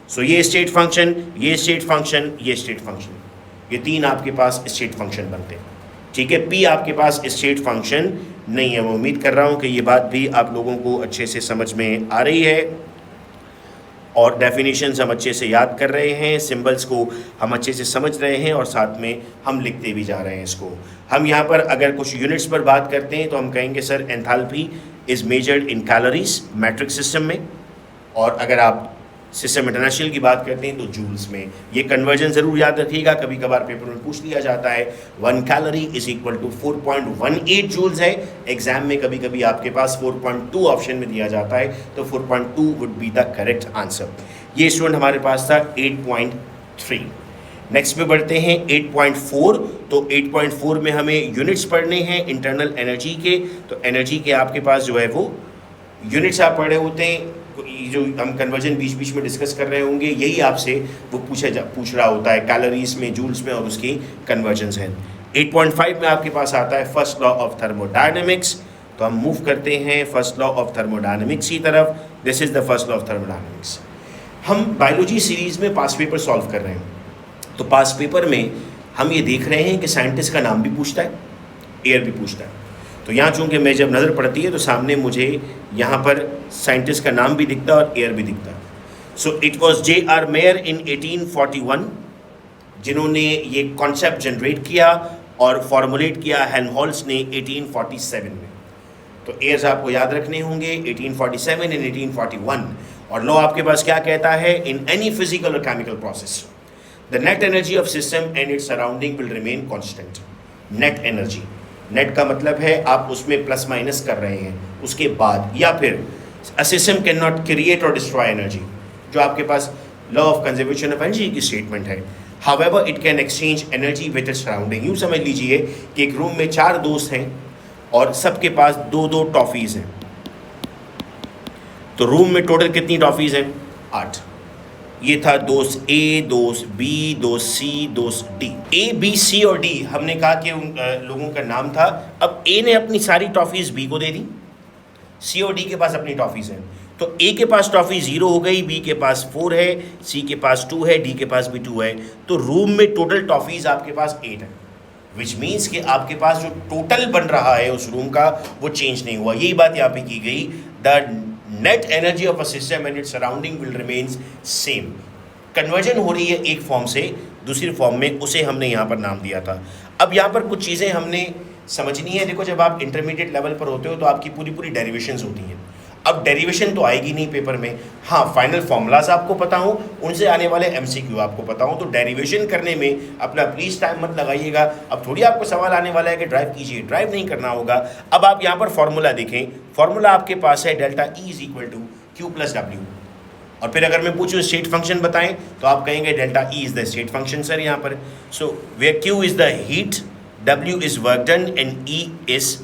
सो ये स्टेट फंक्शन, ये स्टेट फंक्शन, ये स्टेट फंक्शन, ये तीन आपके पास स्टेट फंक्शन बनते हैं। ठीक है, P आपके पास स्टेट फंक्शन नहीं है। मैं उम्मीद कर रहा हूँ कि ये बात भी आप लोगों को अच्छे से समझ में आ रही है और डेफिनेशंस हम अच्छे से याद कर रहे हैं, सिंबल्स को हम अच्छे से समझ रहे हैं और साथ में हम लिखते भी जा रहे हैं इसको। हम यहाँ पर अगर कुछ यूनिट्स पर बात करते हैं तो हम कहेंगे sir enthalpy is measured in calories matric system में, और अगर आप सिस्टम इंटरनेशनल की बात करते हैं तो जूल्स में। ये कन्वर्जन ज़रूर याद रखिएगा, कभी कभार पेपर में पूछ लिया जाता है। 1 calorie is equal to 4.18 joules है, एग्जाम में कभी कभी आपके पास 4.2 ऑप्शन में दिया जाता है, तो 4.2 would be the correct answer. ये स्टूडेंट हमारे पास था 8.3। नेक्स्ट पे बढ़ते हैं 8.4। तो 8.4 में हमें यूनिट्स पढ़ने हैं इंटरनल एनर्जी के। तो एनर्जी के आपके पास जो है वो यूनिट्स आप पढ़े होते हैं, जो हम कन्वर्जन बीच बीच में डिस्कस कर रहे होंगे, यही आपसे वो पूछ रहा होता है कैलोरीज में, जूल्स में, और उसकी कन्वर्जन्स हैं। 8.5 में आपके पास आता है फर्स्ट लॉ ऑफ थर्मोडायनेमिक्स। तो हम मूव करते हैं फर्स्ट लॉ ऑफ थर्मोडायनेमिक्स की तरफ। This is the first law of thermodynamics. हम बायोलॉजी सीरीज में पास्ट पेपर सॉल्व कर रहे हैं, तो पास्ट पेपर में हम ये देख रहे हैं कि साइंटिस्ट का नाम भी पूछता है, एयर भी पूछता है। तो यहाँ चूँकि मैं जब नज़र पड़ती है तो सामने मुझे यहाँ पर साइंटिस्ट का नाम भी दिखता है और एयर भी दिखता है। So it was J.R. Mayor in 1841 जिन्होंने ये कॉन्सेप्ट जनरेट किया और फॉर्मुलेट किया हेल्महोल्ट्ज़ ने 1847 में। तो एयर्स आपको याद रखने होंगे 1847 एंड 1841। और लॉ आपके पास क्या कहता है, इन एनी फिजिकल और chemical process the net energy of system and its surrounding will remain constant. Net energy, net का मतलब है आप उसमें प्लस माइनस कर रहे हैं उसके बाद, या फिर a system can not create और डिस्ट्रॉय एनर्जी, जो आपके पास law of conservation of energy की स्टेटमेंट है। However it can exchange energy with its surrounding. यूँ समझ लीजिए कि एक रूम में 4 दोस्त हैं और सबके पास 2-2 टॉफ़ीज़ हैं। तो रूम में टोटल कितनी टॉफ़ीज़ हैं? 8। ये था दोस्त ए, दोस्त बी, दोस्त सी, दोस्त डी। ए, बी, सी और डी हमने कहा कि उन लोगों का नाम था। अब ए ने अपनी सारी टॉफ़ीज़ बी को दे दी, सी और डी के पास अपनी टॉफ़ीज़ हैं। तो ए के पास टॉफ़ी 0 हो गई, बी के पास 4 है, सी के पास 2 है, डी के पास भी 2 है। तो रूम में टोटल टॉफ़ीज़ आपके पास 8 है, विच मीन्स कि आपके पास जो टोटल बन रहा है उस रूम का वो चेंज नहीं हुआ। यही बात यहाँ पे की गई, the net energy of a system and its surrounding will remains same. Conversion हो रही है एक फॉर्म से दूसरी फॉर्म में, उसे हमने यहाँ पर नाम दिया था। अब यहाँ पर कुछ चीज़ें हमने समझनी है। देखो जब आप इंटरमीडिएट लेवल पर होते हो तो आपकी पूरी पूरी डेरिवेशंस होती हैं। अब डेरिवेशन तो आएगी नहीं पेपर में, हाँ फाइनल फॉर्मूलाज आपको पता हो, उनसे आने वाले एमसीक्यू आपको पता हो, तो डेरिवेशन करने में अपना प्लीज टाइम मत लगाइएगा। अब थोड़ी आपको सवाल आने वाला है कि ड्राइव कीजिए, ड्राइव नहीं करना होगा। अब आप यहाँ पर फॉर्मूला देखें, फॉर्मूला आपके पास है delta E is equal to Q plus W, और फिर अगर मैं पूछूं स्टेट फंक्शन बताएं तो आप कहेंगे delta E is the state function sir यहाँ पर। So where Q is the heat, W is work done and E is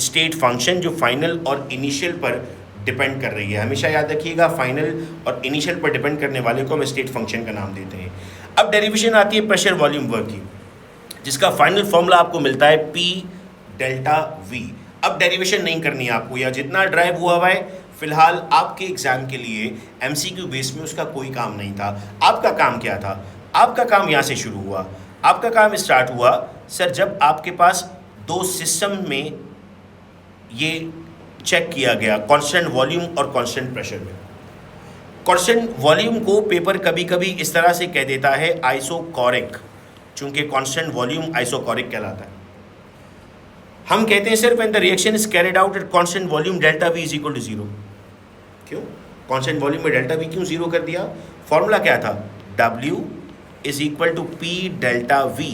state function जो फाइनल और इनिशियल पर डिपेंड कर रही है। हमेशा याद रखिएगा फाइनल और इनिशियल पर डिपेंड करने वाले को हम स्टेट फंक्शन का नाम देते हैं। अब डेरिवेशन आती है प्रेशर वॉल्यूम वर्क की, जिसका फाइनल फॉर्मूला आपको मिलता है P डेल्टा V। अब डेरिवेशन नहीं करनी है आपको, या जितना ड्राइव हुआ है फिलहाल आपके एग्जाम के लिए एमसीक्यू बेस में उसका कोई काम नहीं था। आपका काम क्या था? आपका काम यहाँ से शुरू हुआ। आपका काम स्टार्ट हुआ सर जब आपके पास दो सिस्टम में ये चेक किया गया कांस्टेंट वॉल्यूम और कांस्टेंट प्रेशर में। कांस्टेंट वॉल्यूम को पेपर कभी कभी इस तरह से कह देता है आइसोकोरिक, चूंकि कांस्टेंट वॉल्यूम आइसोकोरिक कहलाता है। हम कहते हैं sir when the reaction is carried out at constant volume delta V is equal to 0। क्यों कांस्टेंट वॉल्यूम में डेल्टा V क्यों 0 कर दिया? फॉर्मूला क्या था? W is equal to P delta V।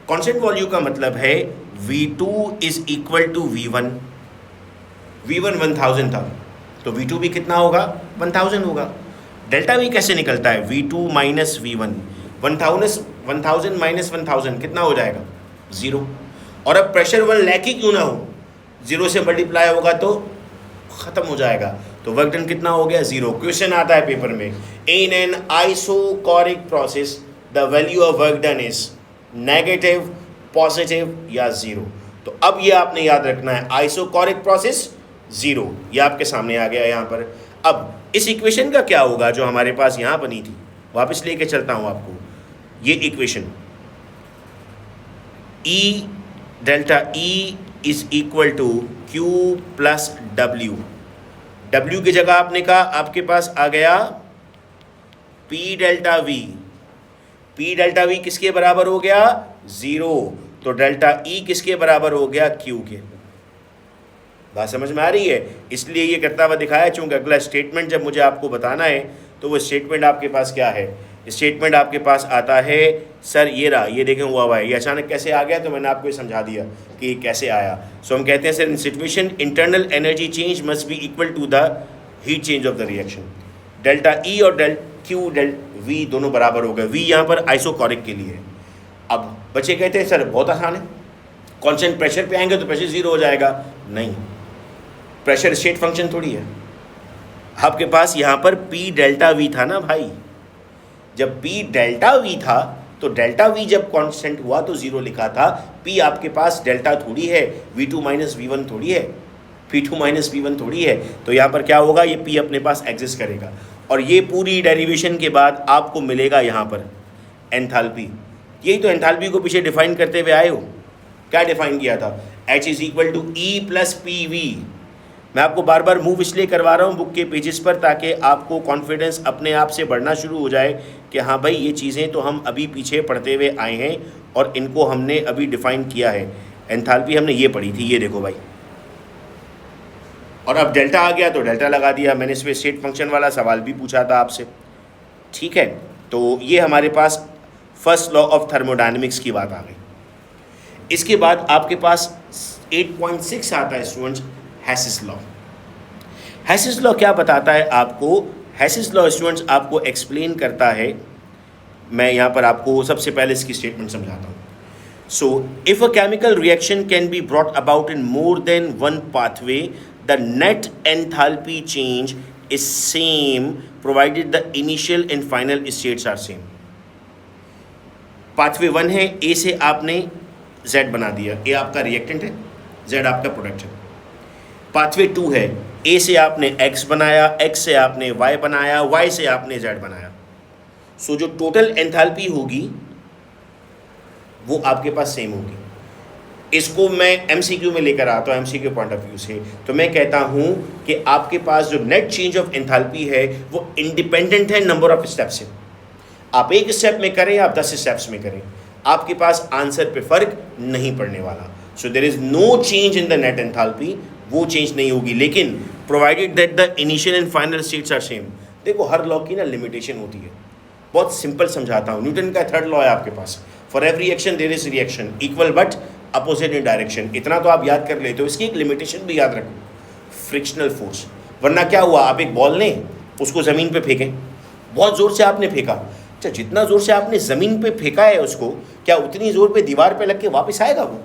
Constant volume का मतलब है V2 is equal to V1। V1 1000 था तो V2 भी कितना होगा? 1000 होगा। डेल्टा V कैसे निकलता है? V2 minus V1। 1000 माइनस 1000 कितना हो जाएगा? 0। और अब प्रेशर 1 लैक ही क्यों ना हो, 0 से मल्टीप्लाई होगा तो ख़त्म हो जाएगा, तो वर्क डन कितना हो गया? 0। क्वेश्चन आता है पेपर में, in an isochoric process the value of work done is negative, positive या 0। तो अब ये आपने याद रखना है, आइसोकोरिक प्रोसेस 0, ये आपके सामने आ गया यहाँ पर। अब इस इक्वेशन का क्या होगा जो हमारे पास यहाँ बनी थी? वापस लेके चलता हूँ आपको। ये equation E delta E is equal to Q plus W। W की जगह आपने कहा आपके पास आ गया P delta V। P delta V किसके बराबर हो गया? 0। तो डेल्टा E किसके बराबर हो गया? Q के। बात समझ में आ रही है? इसलिए ये करता हुआ दिखाया, चूंकि अगला स्टेटमेंट जब मुझे आपको बताना है तो वो स्टेटमेंट आपके पास क्या है? स्टेटमेंट आपके पास आता है सर ये रहा, ये देखें हुआ है, ये अचानक कैसे आ गया, तो मैंने आपको ये समझा दिया कि ये कैसे आया। सो हम कहते हैं sir in situation internal energy change must be equal to the heat change of the reaction. Delta E और Q डेल V दोनों बराबर हो गए। V यहाँ पर आइसोकोरिक के लिए। अब बच्चे कहते हैं सर बहुत आसान है, कांस्टेंट प्रेशर पे आएंगे तो प्रेशर 0 हो जाएगा। नहीं, प्रेशर स्टेट फंक्शन थोड़ी है। आपके पास यहाँ पर P डेल्टा V था ना भाई, जब P डेल्टा V था तो डेल्टा V जब कांस्टेंट हुआ तो 0 लिखा था। P आपके पास डेल्टा थोड़ी है, V2 माइनस V1 थोड़ी है, P2 माइनस V1 थोड़ी है। तो यहाँ पर क्या होगा, ये P अपने पास एग्जिस्ट करेगा। और ये पूरी डेरिवेशन के बाद आपको मिलेगा यहाँ पर एंथैल्पी। यही तो एंथैल्पी को पीछे डिफाइन करते हुए आए हो। क्या डिफाइन किया था? H is equal to E plus PV। मैं आपको बार बार मूव इसलिए करवा रहा हूँ बुक के पेजेस पर ताकि आपको कॉन्फिडेंस अपने आप से बढ़ना शुरू हो जाए कि हाँ भाई ये चीज़ें तो हम अभी पीछे पढ़ते हुए आए हैं और इनको हमने अभी डिफ़ाइन किया है। एंथैल्पी हमने ये पढ़ी थी, ये देखो भाई। और अब डेल्टा आ गया तो डेल्टा लगा दिया। मैंने इस पर स्टेट फंक्शन वाला सवाल भी पूछा था आपसे, ठीक है। तो ये हमारे पास फर्स्ट लॉ ऑफ थर्मोडायनेमिक्स की बात आ गई। इसके बाद आपके पास 8.6 आता है स्टूडेंट्स, हैसिस लॉ। हैसिस लॉ क्या बताता है आपको? हैसिस लॉ स्टूडेंट्स आपको एक्सप्लेन करता है, मैं यहाँ पर आपको सबसे पहले इसकी स्टेटमेंट समझाता हूँ। So if a chemical reaction can be brought about in more than one pathway the net enthalpy change is same provided the initial and final states are same. Pathway 1 है, ए से आपने Z बना दिया, ए आपका reactant है, Z आपका product है। Pathway 2 है, ए से आपने X बनाया, X से आपने Y बनाया, Y से आपने Z बनाया। सो जो टोटल एंथैल्पी होगी वो आपके पास सेम होगी। इसको मैं MCQ में लेकर आता हूँ, MCQ पॉइंट ऑफ व्यू से, तो मैं कहता हूँ कि आपके पास जो नेट चेंज ऑफ एंथैल्पी है वो इंडिपेंडेंट है नंबर ऑफ स्टेप से। आप एक स्टेप में करें, आप 10 स्टेप्स में करें, आपके पास आंसर पे फर्क नहीं पड़ने वाला। So there is no change in the net enthalpy, वो चेंज नहीं होगी, लेकिन provided that the initial and final states are same. देखो हर लॉ की ना लिमिटेशन होती है, बहुत सिंपल समझाता हूँ। न्यूटन का थर्ड लॉ है आपके पास, for every action there is reaction equal but opposite in direction. इतना तो आप याद कर लेते हो, इसकी एक लिमिटेशन भी याद रखो, फ्रिक्शनल फोर्स। वरना क्या हुआ, आप एक बॉल लें, उसको ज़मीन पे फेंकें, बहुत ज़ोर से आपने फेंका, अच्छा जितना ज़ोर से आपने ज़मीन पे फेंका है उसको, क्या उतनी ज़ोर पे दीवार पे लग के वापस आएगा वो?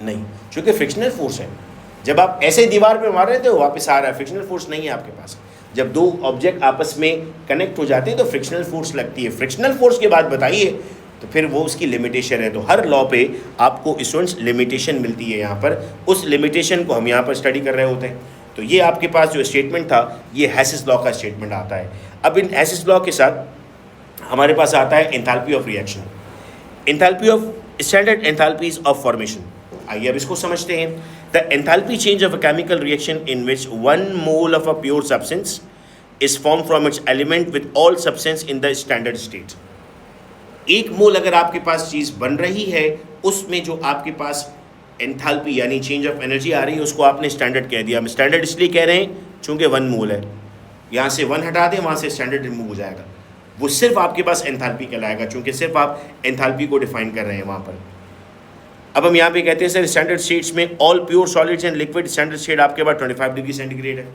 नहीं, क्योंकि फ्रिक्शनल फोर्स है। जब आप ऐसे दीवार पे मार रहे थे वो वापस आ रहा है, फ्रिक्शनल फोर्स नहीं है आपके पास। जब दो ऑब्जेक्ट आपस में कनेक्ट हो जाते हैं तो फ्रिक्शनल फोर्स लगती है। फ्रिक्शनल फोर्स के बाद बताइए तो फिर वो उसकी लिमिटेशन है। तो हर लॉ पे आपको स्टूडेंट्स लिमिटेशन मिलती है यहाँ पर, उस लिमिटेशन को हम यहाँ पर स्टडी कर रहे होते हैं। तो ये आपके पास जो स्टेटमेंट था ये हेसिस लॉ का स्टेटमेंट आता है। अब इन हेसिस लॉ के साथ हमारे पास आता है enthalpy of reaction, enthalpy of standard enthalpies of formation. आइए अब इसको समझते हैं। The enthalpy change of a chemical reaction in which 1 mole of a pure substance is form from its element with all substance in the standard state. एक मोल अगर आपके पास चीज़ बन रही है, उसमें जो आपके पास एंथैल्पी यानी चेंज ऑफ एनर्जी आ रही है उसको आपने स्टैंडर्ड कह दिया। हम स्टैंडर्ड इसलिए कह रहे हैं चूँकि 1 मोल है, यहाँ से 1 हटा दें वहाँ से स्टैंडर्ड रिमूव हो जाएगा, वो सिर्फ आपके पास एंथैल्पी कहलाएगा, चूँकि सिर्फ आप एंथैल्पी को डिफाइन कर रहे हैं वहाँ पर। अब हम यहाँ पे कहते हैं सर स्टैंडर्ड स्टेट्स में all pure solids and liquid standard state आपके पास 25 डिग्री सेंटीग्रेड है,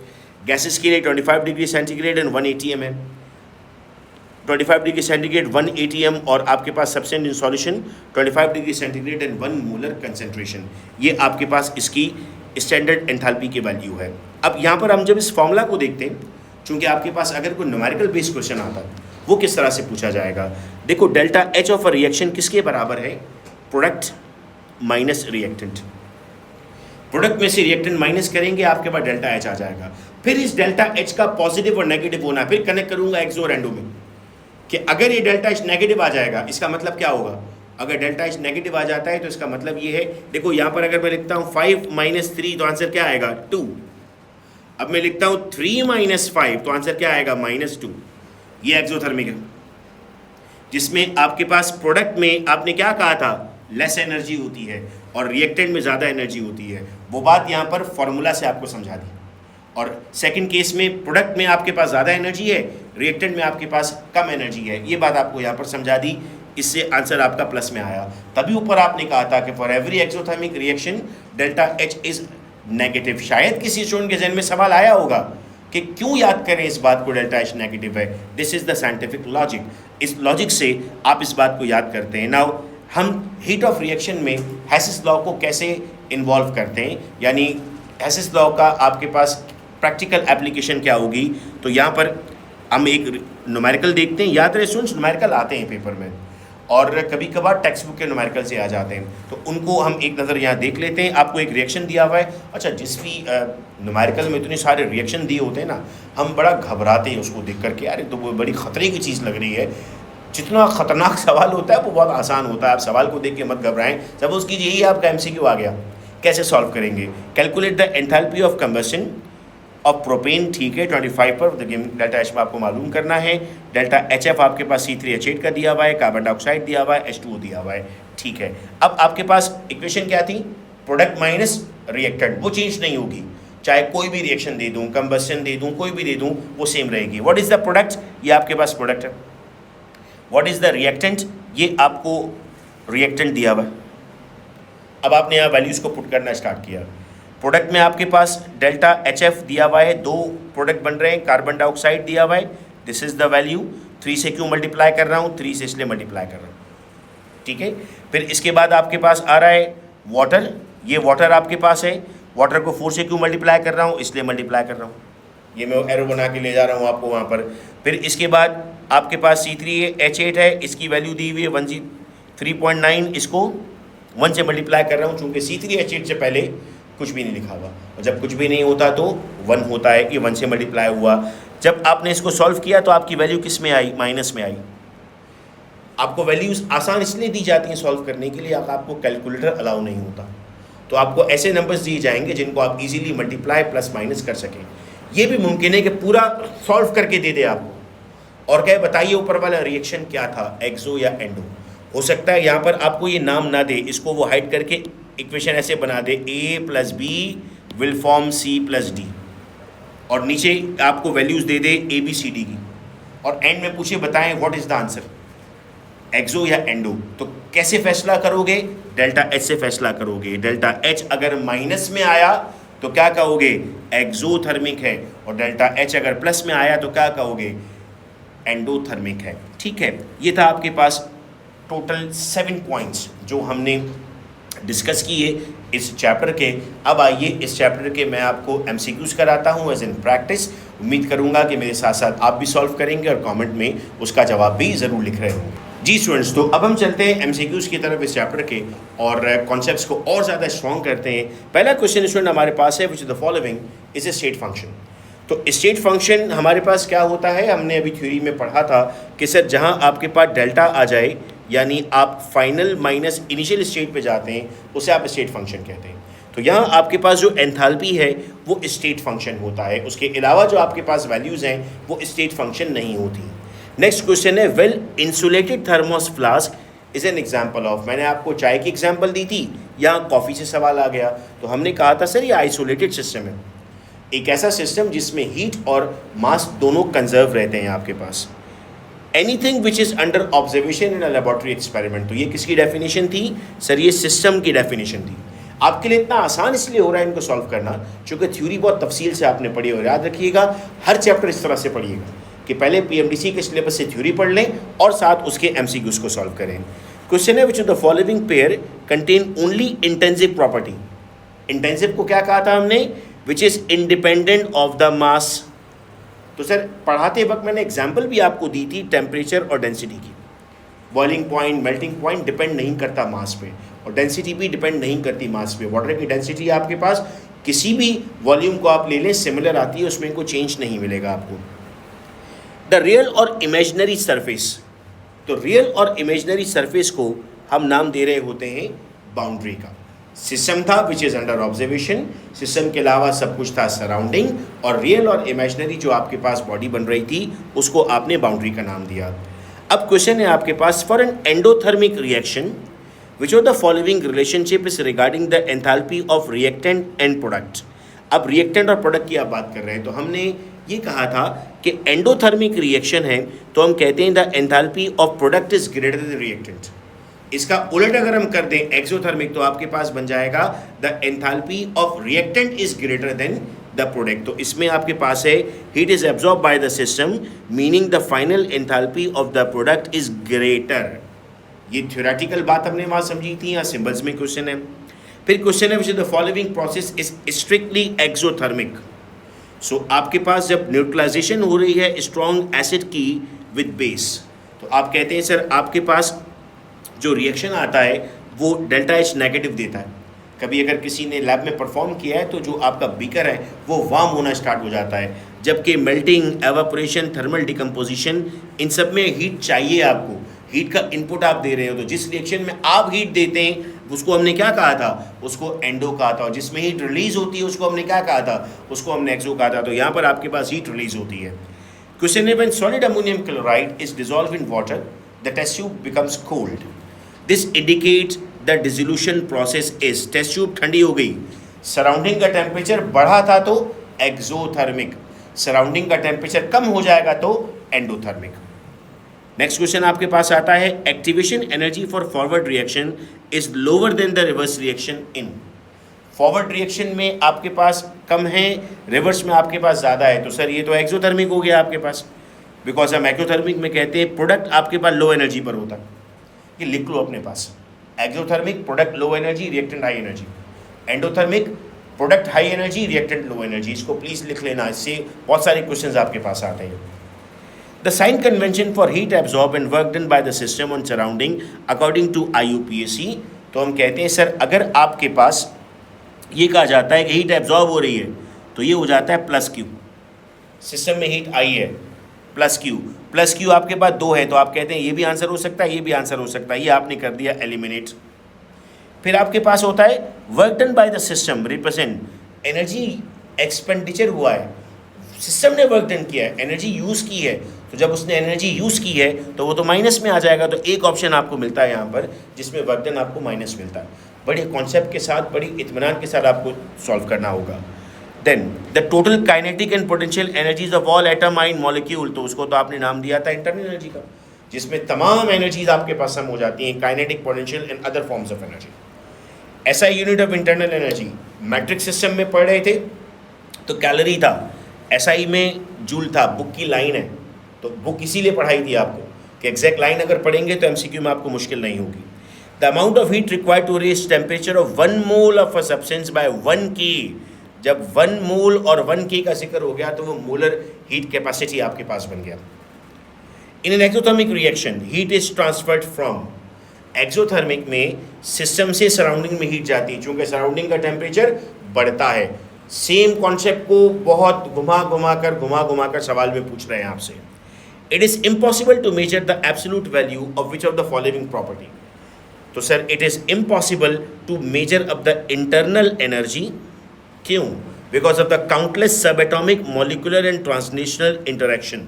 गैसेस के लिए 25 डिग्री सेंटीग्रेड एंड 1 ATM है। 25 डिग्री सेंटीग्रेड 1 ATM और आपके पास substance in solution 25 degree centigrade and 1 molar concentration, ये आपके पास इसकी स्टैंडर्ड एंथैल्पी की वैल्यू है। अब यहाँ पर हम जब इस फॉर्मूला को देखते हैं, चूँकि आपके पास अगर कोई न्यूमेरिकल बेस्ड क्वेश्चन आता है वो किस तरह से पूछा जाएगा। देखो delta H of a reaction किसके बराबर है, प्रोडक्ट माइनस रिएक्टेंट। प्रोडक्ट में से रिएक्टेंट माइनस करेंगे आपके पास डेल्टा H आ जाएगा। फिर इस डेल्टा H का पॉजिटिव और नेगेटिव होना, फिर कनेक्ट करूंगा एक्सो और एंडो में कि अगर ये डेल्टा H नेगेटिव आ जाएगा इसका मतलब क्या होगा, अगर डेल्टा H नेगेटिव आ जाता है तो इसका मतलब ये है, देखो यहाँ पर अगर मैं लिखता हूँ 5 - 3 तो आंसर क्या आएगा 2। अब मैं लिखता हूँ 3 - 5 तो आंसर क्या आएगा -2। ये एक्सोथर्मिक है, जिसमें आपके पास प्रोडक्ट में आपने क्या कहा था, लेस एनर्जी होती है और रिएक्टेंट में ज़्यादा एनर्जी होती है। वो बात यहाँ पर फॉर्मूला से आपको समझा दी। और सेकंड केस में प्रोडक्ट में आपके पास ज़्यादा एनर्जी है, रिएक्टेंट में आपके पास कम एनर्जी है, ये बात आपको यहाँ पर समझा दी। इससे आंसर आपका प्लस में आया। तभी ऊपर आपने कहा था कि for every exothermic reaction delta H is negative. शायद किसी स्टूडेंट के जहन में सवाल आया होगा कि क्यों याद करें इस बात को, डेल्टा H नेगेटिव है। This is the scientific logic, इस लॉजिक से आप इस बात को याद करते हैं। नाउ हम हीट ऑफ रिएक्शन में हेसिस लॉ को कैसे इन्वॉल्व करते हैं, यानी हेसिस लॉ का आपके पास प्रैक्टिकल एप्लीकेशन क्या होगी। तो यहाँ पर हम एक न्यूमेरिकल देखते हैं। याद रहे स्टूडेंट्स, न्यूमेरिकल आते हैं पेपर में और कभी कभार टेक्स्ट बुक के न्यूमेरिकल से आ जाते हैं, तो उनको हम एक नज़र यहाँ देख लेते हैं। आपको एक रिएक्शन दिया हुआ है, अच्छा जिस भी न्यूमेरिकल में इतने सारे रिएक्शन दिए होते हैं ना, हम बड़ा घबराते हैं उसको देख करके, यार तो वो बड़ी ख़तरे की चीज़ लग रही है। जितना ख़तरनाक सवाल होता है वो बहुत आसान होता है। आप सवाल को देख के मत घबराएं। सपोज कीजिए यही आपका MCQ आ गया, कैसे सॉल्व करेंगे। Calculate the enthalpy of combustion of propane, ठीक है 25 पर डेल्टा H में आपको मालूम करना है। डेल्टा HF आपके पास C3H8 का दिया हुआ है, कार्बन डाइऑक्साइड दिया हुआ है, H2O दिया हुआ है, ठीक है। अब आपके पास इक्वेशन क्या थी, प्रोडक्ट माइनस रिएक्टेंट, वो चेंज नहीं होगी, चाहे कोई भी रिएक्शन दे दूँ, कंबशन दे दूँ, कोई भी दे दूँ, वो सेम रहेगी। व्हाट इज़ द प्रोडक्ट, ये आपके पास प्रोडक्ट है। व्हाट इज़ द रिएक्टेंट, ये आपको रिएक्टेंट दिया हुआ है। अब आपने यहाँ वैल्यूज़ को पुट करना स्टार्ट किया। प्रोडक्ट में आपके पास डेल्टा HF दिया हुआ है, 2 प्रोडक्ट बन रहे हैं, कार्बन डाइऑक्साइड दिया हुआ है, दिस इज़ द वैल्यू। 3 से क्यों मल्टीप्लाई कर रहा हूँ, 3 से इसलिए मल्टीप्लाई कर रहा हूँ, ठीक है। फिर इसके बाद आपके पास आ रहा है वाटर, ये वाटर आपके पास है, वाटर को 4 से क्यों मल्टीप्लाई कर रहा हूँ, इसलिए मल्टीप्लाई कर रहा हूँ, ये मैं एरो बना के ले जा रहा हूँ आपको वहाँ पर। फिर इसके बाद आपके पास C3H8 है, इसकी वैल्यू दी हुई है 3.9, इसको 1 से मल्टीप्लाई कर रहा हूँ, चूँकि C3H8 से पहले कुछ भी नहीं लिखा हुआ, और जब कुछ भी नहीं होता तो 1 होता है, ये 1 से मल्टीप्लाई हुआ। जब आपने इसको सॉल्व किया तो आपकी वैल्यू किस में आई, माइनस में आई। आपको वैल्यूज़ आसान इसलिए दी जाती हैं सॉल्व करने के लिए, आपको कैलकुलेटर अलाउ नहीं होता, तो आपको ऐसे नंबर्स दिए जाएंगे जिनको आप इजीली मल्टीप्लाई प्लस माइनस कर सकें। ये भी मुमकिन है कि पूरा सॉल्व करके दे दे आपको और कहे बताइए ऊपर वाला रिएक्शन क्या था, एक्सो या एंडो। हो सकता है यहाँ पर आपको ये नाम ना दे, इसको वो हाइड करके इक्वेशन ऐसे बना दे A + B will form C + D, और नीचे आपको वैल्यूज दे दे ABCD की, और एंड में पूछे बताएं व्हाट इज द आंसर, एक्सो या एंडो, तो कैसे फैसला करोगे? डेल्टा H से फैसला करोगे। डेल्टा H अगर माइनस में आया तो क्या कहोगे? एक्सोथर्मिक है, और डेल्टा H अगर प्लस में आया तो क्या कहोगे? एंडोथर्मिक है। ठीक है, ये था आपके पास टोटल 7 पॉइंट्स जो हमने डिस्कस किए इस चैप्टर के। अब आइए इस चैप्टर के मैं आपको MCQs कराता हूँ एज इन प्रैक्टिस। उम्मीद करूँगा कि मेरे साथ साथ आप भी सॉल्व करेंगे और कमेंट में उसका जवाब भी ज़रूर लिख रहे होंगे। जी स्टूडेंट्स, तो अब हम चलते हैं MCQs की तरफ इस चैप्टर के और कॉन्सेप्ट्स को और ज़्यादा स्ट्रॉन्ग करते हैं। पहला क्वेश्चन स्टूडेंट हमारे पास है, which is the following is a state function. तो स्टेट फंक्शन हमारे पास क्या होता है? हमने अभी थ्योरी में पढ़ा था कि सर जहाँ आपके पास डेल्टा आ जाए, यानी आप फाइनल माइनस इनिशियल स्टेट पे जाते हैं, उसे आप स्टेट फंक्शन कहते हैं। तो यहाँ आपके पास जो एंथैल्पी है वो स्टेट फंक्शन होता है, उसके अलावा जो आपके पास वैल्यूज़ हैं वो स्टेट फंक्शन नहीं होती। नेक्स्ट क्वेश्चन है, well insulated thermos flask is an example of. मैंने आपको चाय की एग्जाम्पल दी थी, यहाँ कॉफ़ी से सवाल आ गया, तो हमने कहा था सर ये आइसोलेटेड सिस्टम है, एक ऐसा सिस्टम जिसमें हीट और मास दोनों कंजर्व रहते हैं आपके पास। Anything which is under observation in a laboratory experiment, तो ये किसकी डेफिनेशन थी? सर ये सिस्टम की डेफिनेशन थी। आपके लिए इतना आसान इसलिए हो रहा है इनको सॉल्व करना क्योंकि थ्योरी बहुत तफसील से आपने पढ़ी, और याद रखिएगा हर चैप्टर इस तरह से पढ़िएगा कि पहले PMDC के सिलेबस से थ्योरी पढ़ लें और साथ उसके MCQs को सॉल्व करें। क्वेश्चन है, विच of the following pair contain only intensive property. Intensive को क्या कहा था हमने? Which is independent of the मास। तो सर पढ़ाते वक्त मैंने एग्जाम्पल भी आपको दी थी टेम्परेचर और डेंसिटी की। Boiling point, melting point depend नहीं करता मास पे, और डेंसिटी भी डिपेंड नहीं करती मास पे। वाटर की डेंसिटी आपके पास किसी भी वॉल्यूम को आप ले लें सिमिलर आती है, उसमें कोई चेंज नहीं मिलेगा आपको। द रियल और इमेजिनरी सरफेस, तो रियल और इमेजिनरी सरफेस को हम नाम दे रहे होते हैं बाउंड्री का। सिस्टम था विच इज़ अंडर ऑब्जर्वेशन, सिस्टम के अलावा सब कुछ था सराउंडिंग, और रियल और इमेजिनरी जो आपके पास बॉडी बन रही थी उसको आपने बाउंड्री का नाम दिया। अब क्वेश्चन है आपके पास, for an endothermic reaction which of the following relationship is regarding the enthalpy of reactant and product. अब रिएक्टेंट और प्रोडक्ट की आप बात कर रहे हैं, तो हमने ये कहा था कि एंडोथर्मिक रिएक्शन है तो हम कहते हैं the enthalpy of product is greater then reactant. इसका उलट अगर हम कर दें एक्सोथर्मिक, तो आपके पास बन जाएगा the enthalpy of reactant is greater than the product. तो इसमें आपके पास है heat is absorb by the system meaning the final enthalpy of the product is greater. ये थ्योरेटिकल बात हमने वहाँ समझी थी, यहाँ सिंबल्स में क्वेश्चन है। फिर क्वेश्चन है which the following process is strictly exothermic. So आपके पास जब न्यूट्रलाइजेशन हो रही है स्ट्रॉन्ग एसिड की विद बेस, तो आप कहते हैं सर आपके पास जो रिएक्शन आता है वो डेल्टा H नेगेटिव देता है। कभी अगर किसी ने लैब में परफॉर्म किया है तो जो आपका बीकर है वो वार्म होना स्टार्ट हो जाता है, जबकि मेल्टिंग, एवापोरेशन, थर्मल डिकम्पोजिशन, इन सब में हीट चाहिए आपको, हीट का इनपुट आप दे रहे हो। तो जिस रिएक्शन में आप हीट देते हैं उसको हमने क्या कहा था? उसको एंडो कहा था, और जिसमें हीट रिलीज होती है उसको हमने क्या कहा था? उसको हमने एक्सो कहा था। तो यहाँ पर आपके पास हीट रिलीज होती है। क्वेश्चन है, when solid ammonium chloride is dissolve in water the test tube becomes cold, this indicates the dissolution process is. Test tube ठंडी हो गई, सराउंडिंग का टेम्परेचर बढ़ा था तो एक्सोथर्मिक, सराउंडिंग का टेम्परेचर कम हो जाएगा तो एंडोथर्मिक। नेक्स्ट क्वेश्चन आपके पास आता है, activation energy for forward reaction is lower than the reverse reaction in. Forward reaction में आपके पास कम है, रिवर्स में आपके पास ज़्यादा है, तो सर ये तो एक्सोथर्मिक हो गया आपके पास, बिकॉज हम एक्सोथर्मिक में कहते हैं प्रोडक्ट आपके पास लो एनर्जी पर होता है। ये लिख लो अपने पास, exothermic product low energy, reactant high energy. Endothermic product high energy, reactant low energy. इसको प्लीज़ लिख लेना, इससे बहुत सारे क्वेश्चंस आपके पास आते हैं। The sign convention for heat absorbed and work done by the system on surrounding according to IUPAC, तो हम कहते हैं सर अगर आपके पास ये कहा जाता है कि हीट एब्जॉर्ब हो रही है तो ये हो जाता है प्लस क्यू। सिस्टम में हीट आई है प्लस क्यू आपके पास 2 है, तो आप कहते हैं ये भी आंसर हो सकता है, ये भी आंसर हो सकता है, ये आपने कर दिया एलिमिनेट। फिर आपके पास होता है work done by the system represent energy expenditure हुआ है, सिस्टम ने वर्क डन किया है, एनर्जी यूज़ की है, तो जब उसने एनर्जी यूज़ की है तो वो तो माइनस में आ जाएगा। तो एक ऑप्शन आपको मिलता है यहाँ पर जिसमें वर्क डन आपको माइनस मिलता है। बड़े कॉन्सेप्ट के साथ, बड़ी इत्मीनान के साथ आपको सॉल्व करना होगा। Then the total kinetic and potential energies of all atom are in molecule, तो उसको तो आपने नाम दिया था इंटरनल एनर्जी का, जिसमें तमाम एनर्जीज आपके पास सम हो जाती हैं, kinetic, potential and other forms of energy. ऐसा unit of internal energy matrix system में पढ़ रहे थे तो कैलोरी था, एसआई में जूल था, बुक की लाइन है, तो बुक इसीलिए पढ़ाई थी आपको कि एग्जैक्ट लाइन अगर पढ़ेंगे तो एमसीक्यू में आपको मुश्किल नहीं होगी। The amount of heat required to raise temperature of 1 mole of a substance by 1 K, जब 1 मोल और 1 के का जिक्र हो गया तो वो मोलर हीट कैपेसिटी आपके पास बन गया। In an exothermic reaction heat is transferred from, exothermic में सिस्टम से सराउंडिंग में हीट जाती है, चूंकि सराउंडिंग का टेम्परेचर बढ़ता है। सेम कॉन्सेप्ट को बहुत घुमा घुमा कर सवाल में पूछ रहे हैं आपसे। It is impossible to measure the absolute value of which of the following property, तो sir it is impossible to measure of the internal energy, क्यों? Because of the countless subatomic molecular and translational interaction.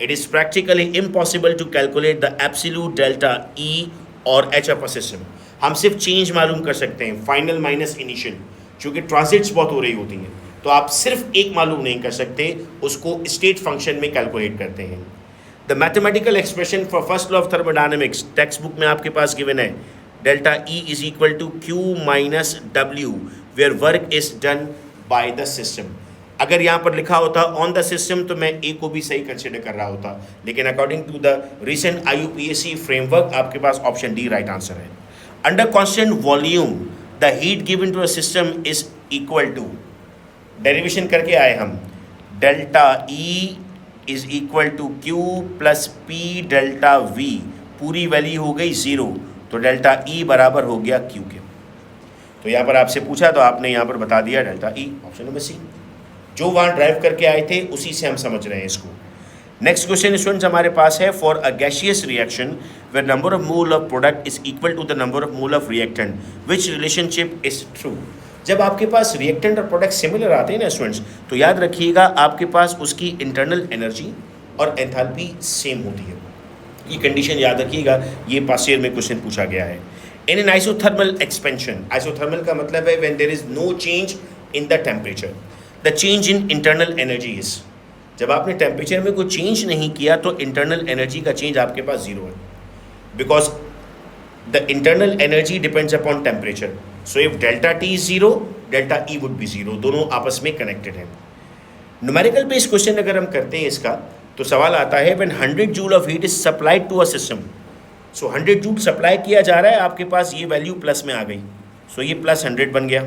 It is practically impossible to calculate the absolute delta E और H of a system. हम सिर्फ change मालूम कर सकते हैं, final minus initial, चूँकि transits बहुत हो रही होती हैं, तो आप सिर्फ एक मालूम नहीं कर सकते, उसको स्टेट फंक्शन में कैलकुलेट करते हैं। The mathematical expression for first law of thermodynamics textbook में आपके पास गिवन है, delta E is equal to Q minus W where work is done by the system. अगर यहाँ पर लिखा होता ऑन द सिस्टम तो मैं ए को भी सही कंसिडर कर रहा होता, लेकिन according to the recent IUPAC framework आपके पास ऑप्शन डी राइट आंसर है। Under constant volume the heat given to a system is equal to, derivation करके आए हम, delta E is equal to Q plus P delta V, पूरी value हो गई 0, तो डेल्टा ई बराबर हो गया क्यू के। तो यहाँ पर आपसे पूछा तो आपने यहाँ पर बता दिया delta E, option number C. जो वहाँ ड्राइव करके आए थे उसी से हम समझ रहे हैं इसको। नेक्स्ट क्वेश्चन स्टूडेंट्स हमारे पास है, for a gaseous reaction where number of mole of product is equal to the number of mole of reactant which relationship is true. जब आपके पास रिएक्टेंट और प्रोडक्ट सिमिलर आते हैं ना स्टूडेंट्स, तो याद रखिएगा आपके पास उसकी इंटरनल एनर्जी और एंथैल्पी सेम होती है। ये कंडीशन याद रखिएगा, ये पास ईयर में क्वेश्चन पूछा गया है। In an isothermal expansion, isothermal का मतलब है when there is no change in the temperature, the change in internal energy is, जब आपने टेम्परेचर में कोई चेंज नहीं किया तो इंटरनल एनर्जी का चेंज आपके पास 0 है, because the internal energy depends upon temperature. So if delta T is 0, delta E would be 0, दोनों आपस में कनेक्टेड हैं। न्यूमेरिकल बेस्ड क्वेश्चन अगर हम करते हैं इसका, तो सवाल आता है when 100 joule of heat is supplied to a system, so 100 joule supply किया जा रहा है, आपके पास ये वैल्यू प्लस में आ गई, सो ये प्लस 100 बन गया।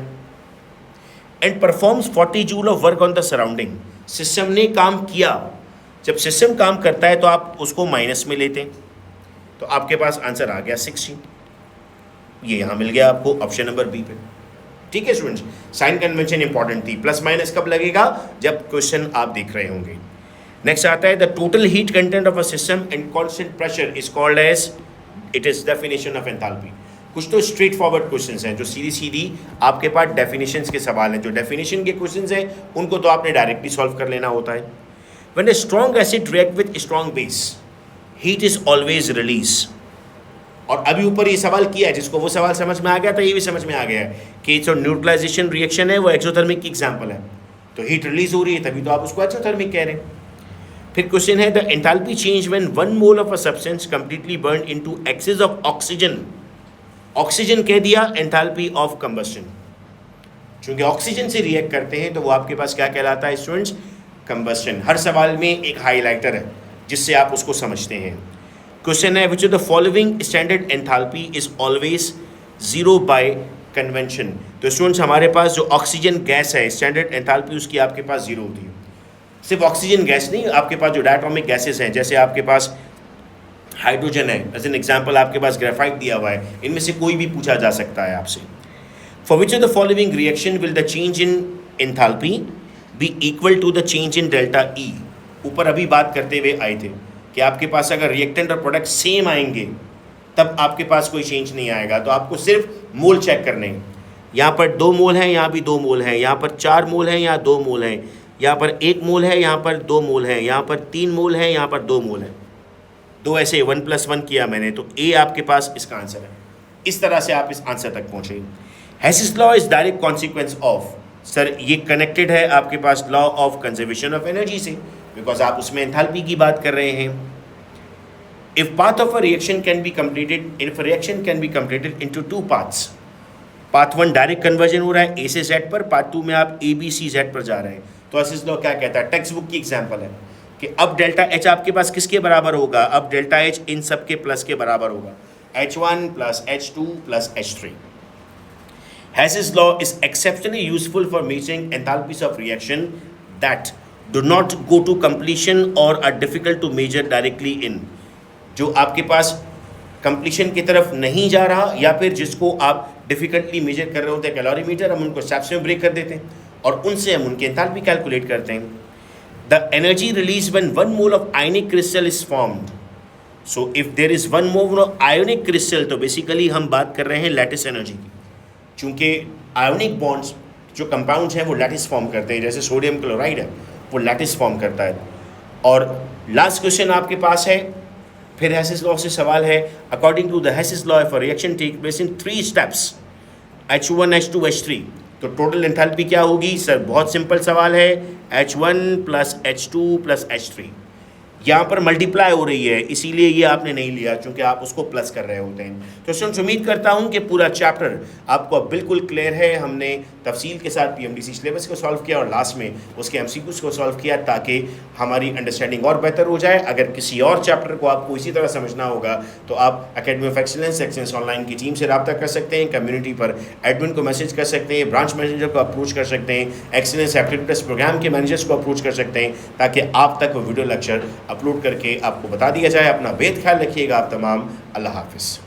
And performs 40 joule of work on the surrounding, system ने काम किया। जब सिस्टम काम करता है तो आप उसको माइनस में लेते हैं, तो आपके पास आंसर आ गया 60, ये यहाँ मिल गया आपको ऑप्शन नंबर बी पे। ठीक है स्टूडेंट्स, साइन कन्वेंशन इंपॉर्टेंट थी, प्लस माइनस कब लगेगा, जब क्वेश्चन आप देख रहे होंगे। नेक्स्ट आता है the total heat content of a system and constant pressure is called as, it is definition of enthalpy. कुछ तो स्ट्रेट फॉरवर्ड क्वेश्चंस हैं जो सीधी सीधी आपके पास डेफिनेशंस के सवाल हैं, जो डेफिनेशन के क्वेश्चंस हैं उनको तो आपने डायरेक्टली सॉल्व कर लेना होता है। When a strong acid react with strong base, heat is always release. और अभी ऊपर ये सवाल किया है, जिसको वो सवाल समझ में आ गया तो ये भी समझ में आ गया है कि जो न्यूट्रलाइजेशन रिएक्शन है वो एक्सोथर्मिक की एग्जाम्पल है, तो हीट रिलीज हो रही है तभी तो आप उसको एक्सोथर्मिक कह रहे हैं। फिर क्वेश्चन है the enthalpy change when 1 mole of a substance completely burn into excess of oxygen. Oxygen कह दिया, एंथैल्पी ऑफ कंबस्शन, चूंकि ऑक्सीजन से रिएक्ट करते हैं तो वो आपके पास क्या कहलाता है स्टूडेंट्स, कंबस्शन। हर सवाल में एक हाईलाइटर है जिससे आप उसको समझते हैं। क्वेश्चन है विच of the following standard enthalpy is always 0 bye convention. तो स्टूडेंट्स हमारे पास जो ऑक्सीजन गैस है, स्टैंडर्ड एंथैल्पी उसकी आपके पास 0 होती है। सिर्फ ऑक्सीजन गैस नहीं, आपके पास जो डायटोमिक गैसेस हैं, जैसे आपके पास हाइड्रोजन है, एज एन एग्जाम्पल आपके पास ग्रेफाइट दिया हुआ है, इनमें से कोई भी पूछा जा सकता है आपसे। For which of the following reaction will the change in enthalpy be equal to the change in delta E. ऊपर अभी बात करते हुए आए थे कि आपके पास अगर रिएक्टेंट और प्रोडक्ट सेम आएंगे तब आपके पास कोई चेंज नहीं आएगा, तो आपको सिर्फ मोल चेक करने हैं। यहाँ पर 2 मोल हैं, यहाँ भी 2 मोल हैं, यहाँ पर 4 मोल हैं, यहाँ 2 मोल हैं, यहाँ पर 1 मोल है, यहाँ पर 2 मोल हैं, यहाँ पर 3 मोल हैं, यहाँ पर 2 मोल हैं। 2 ऐसे 1 + 1 किया मैंने, तो ए आपके पास इसका आंसर है। इस तरह से आप इस आंसर तक पहुँचे। Hess's law is direct consequence of, sir ये कनेक्टेड है आपके पास law of conservation of energy से, बिकॉज आप उसमें एंथैल्पी की बात कर रहे हैं. If path of a reaction can be completed, if a reaction can be completed into two paths, path 1 direct conversion हो रहा है A से Z पर, path 2 में आप A B C Z पर जा रहे हैं, तो हेसिस लॉ क्या कहता है, टेक्स्ट बुक की एग्जांपल है कि अब डेल्टा H आपके पास किसके बराबर होगा, अब डेल्टा H इन सब के प्लस के बराबर होगा, H1 plus H2 plus H3. Hess's law is exceptionally useful for measuring enthalpies of reaction that do not go to completion or are difficult to measure directly in. जो आपके पास completion की तरफ नहीं जा रहा या फिर जिसको आप डिफिकल्टली मेजर कर रहे होते हैं कैलोरीमीटर, हम उनको स्टेप्स में ब्रेक कर देते हैं और उनसे हम उनकी एंथैल्पी कैलकुलेट करते हैं. The energy release when 1 mole of ionic crystal is formed. So if there is 1 mole of ionic crystal, तो बेसिकली हम बात कर रहे हैं लैटिस एनर्जी की, चूँकि आयोनिक बॉन्ड्स जो कंपाउंड्स हैं वो लैटिस फॉर्म करते हैं, जैसे सोडियम क्लोराइड है वो लैटिस फॉर्म करता है. और लास्ट क्वेश्चन आपके पास है, फिर हेसिस लॉ से सवाल है, according to the Hess's law of a reaction take place in 3 steps H1 H2 H3, तो टोटल एंथैल्पी क्या होगी. सर बहुत सिंपल सवाल है, H1 plus H2 plus H3. यहाँ पर मल्टीप्लाई हो रही है, इसीलिए ये आपने नहीं लिया क्योंकि आप उसको प्लस कर रहे होते हैं. तो स्टूडेंट्स उम्मीद करता हूँ कि पूरा चैप्टर आपको अब बिल्कुल क्लियर है. हमने तफसील के साथ PMDC सिलेबस को सॉल्व किया और लास्ट में उसके MCQs को सॉल्व किया ताकि हमारी अंडरस्टैंडिंग और बेहतर हो जाए. अगर किसी और चैप्टर को आपको इसी तरह समझना होगा तो आप अकेडमी ऑफ एक्सीलेंस ऑनलाइन की टीम से रब्ता कर सकते हैं, कम्युनिटी पर एडमिन को मैसेज कर सकते हैं, ब्रांच मैनेजर को अप्रोच कर सकते हैं, एक्सीलेंस एप्टीट्यूड टेस्ट प्रोग्राम के मैनेजर्स को अप्रोच कर सकते हैं ताकि आप तक वो वीडियो लेक्चर अपलोड करके आपको बता दिया जाए. अपना बेहद ख्याल रखिएगा आप तमाम. अल्लाह हाफिज़.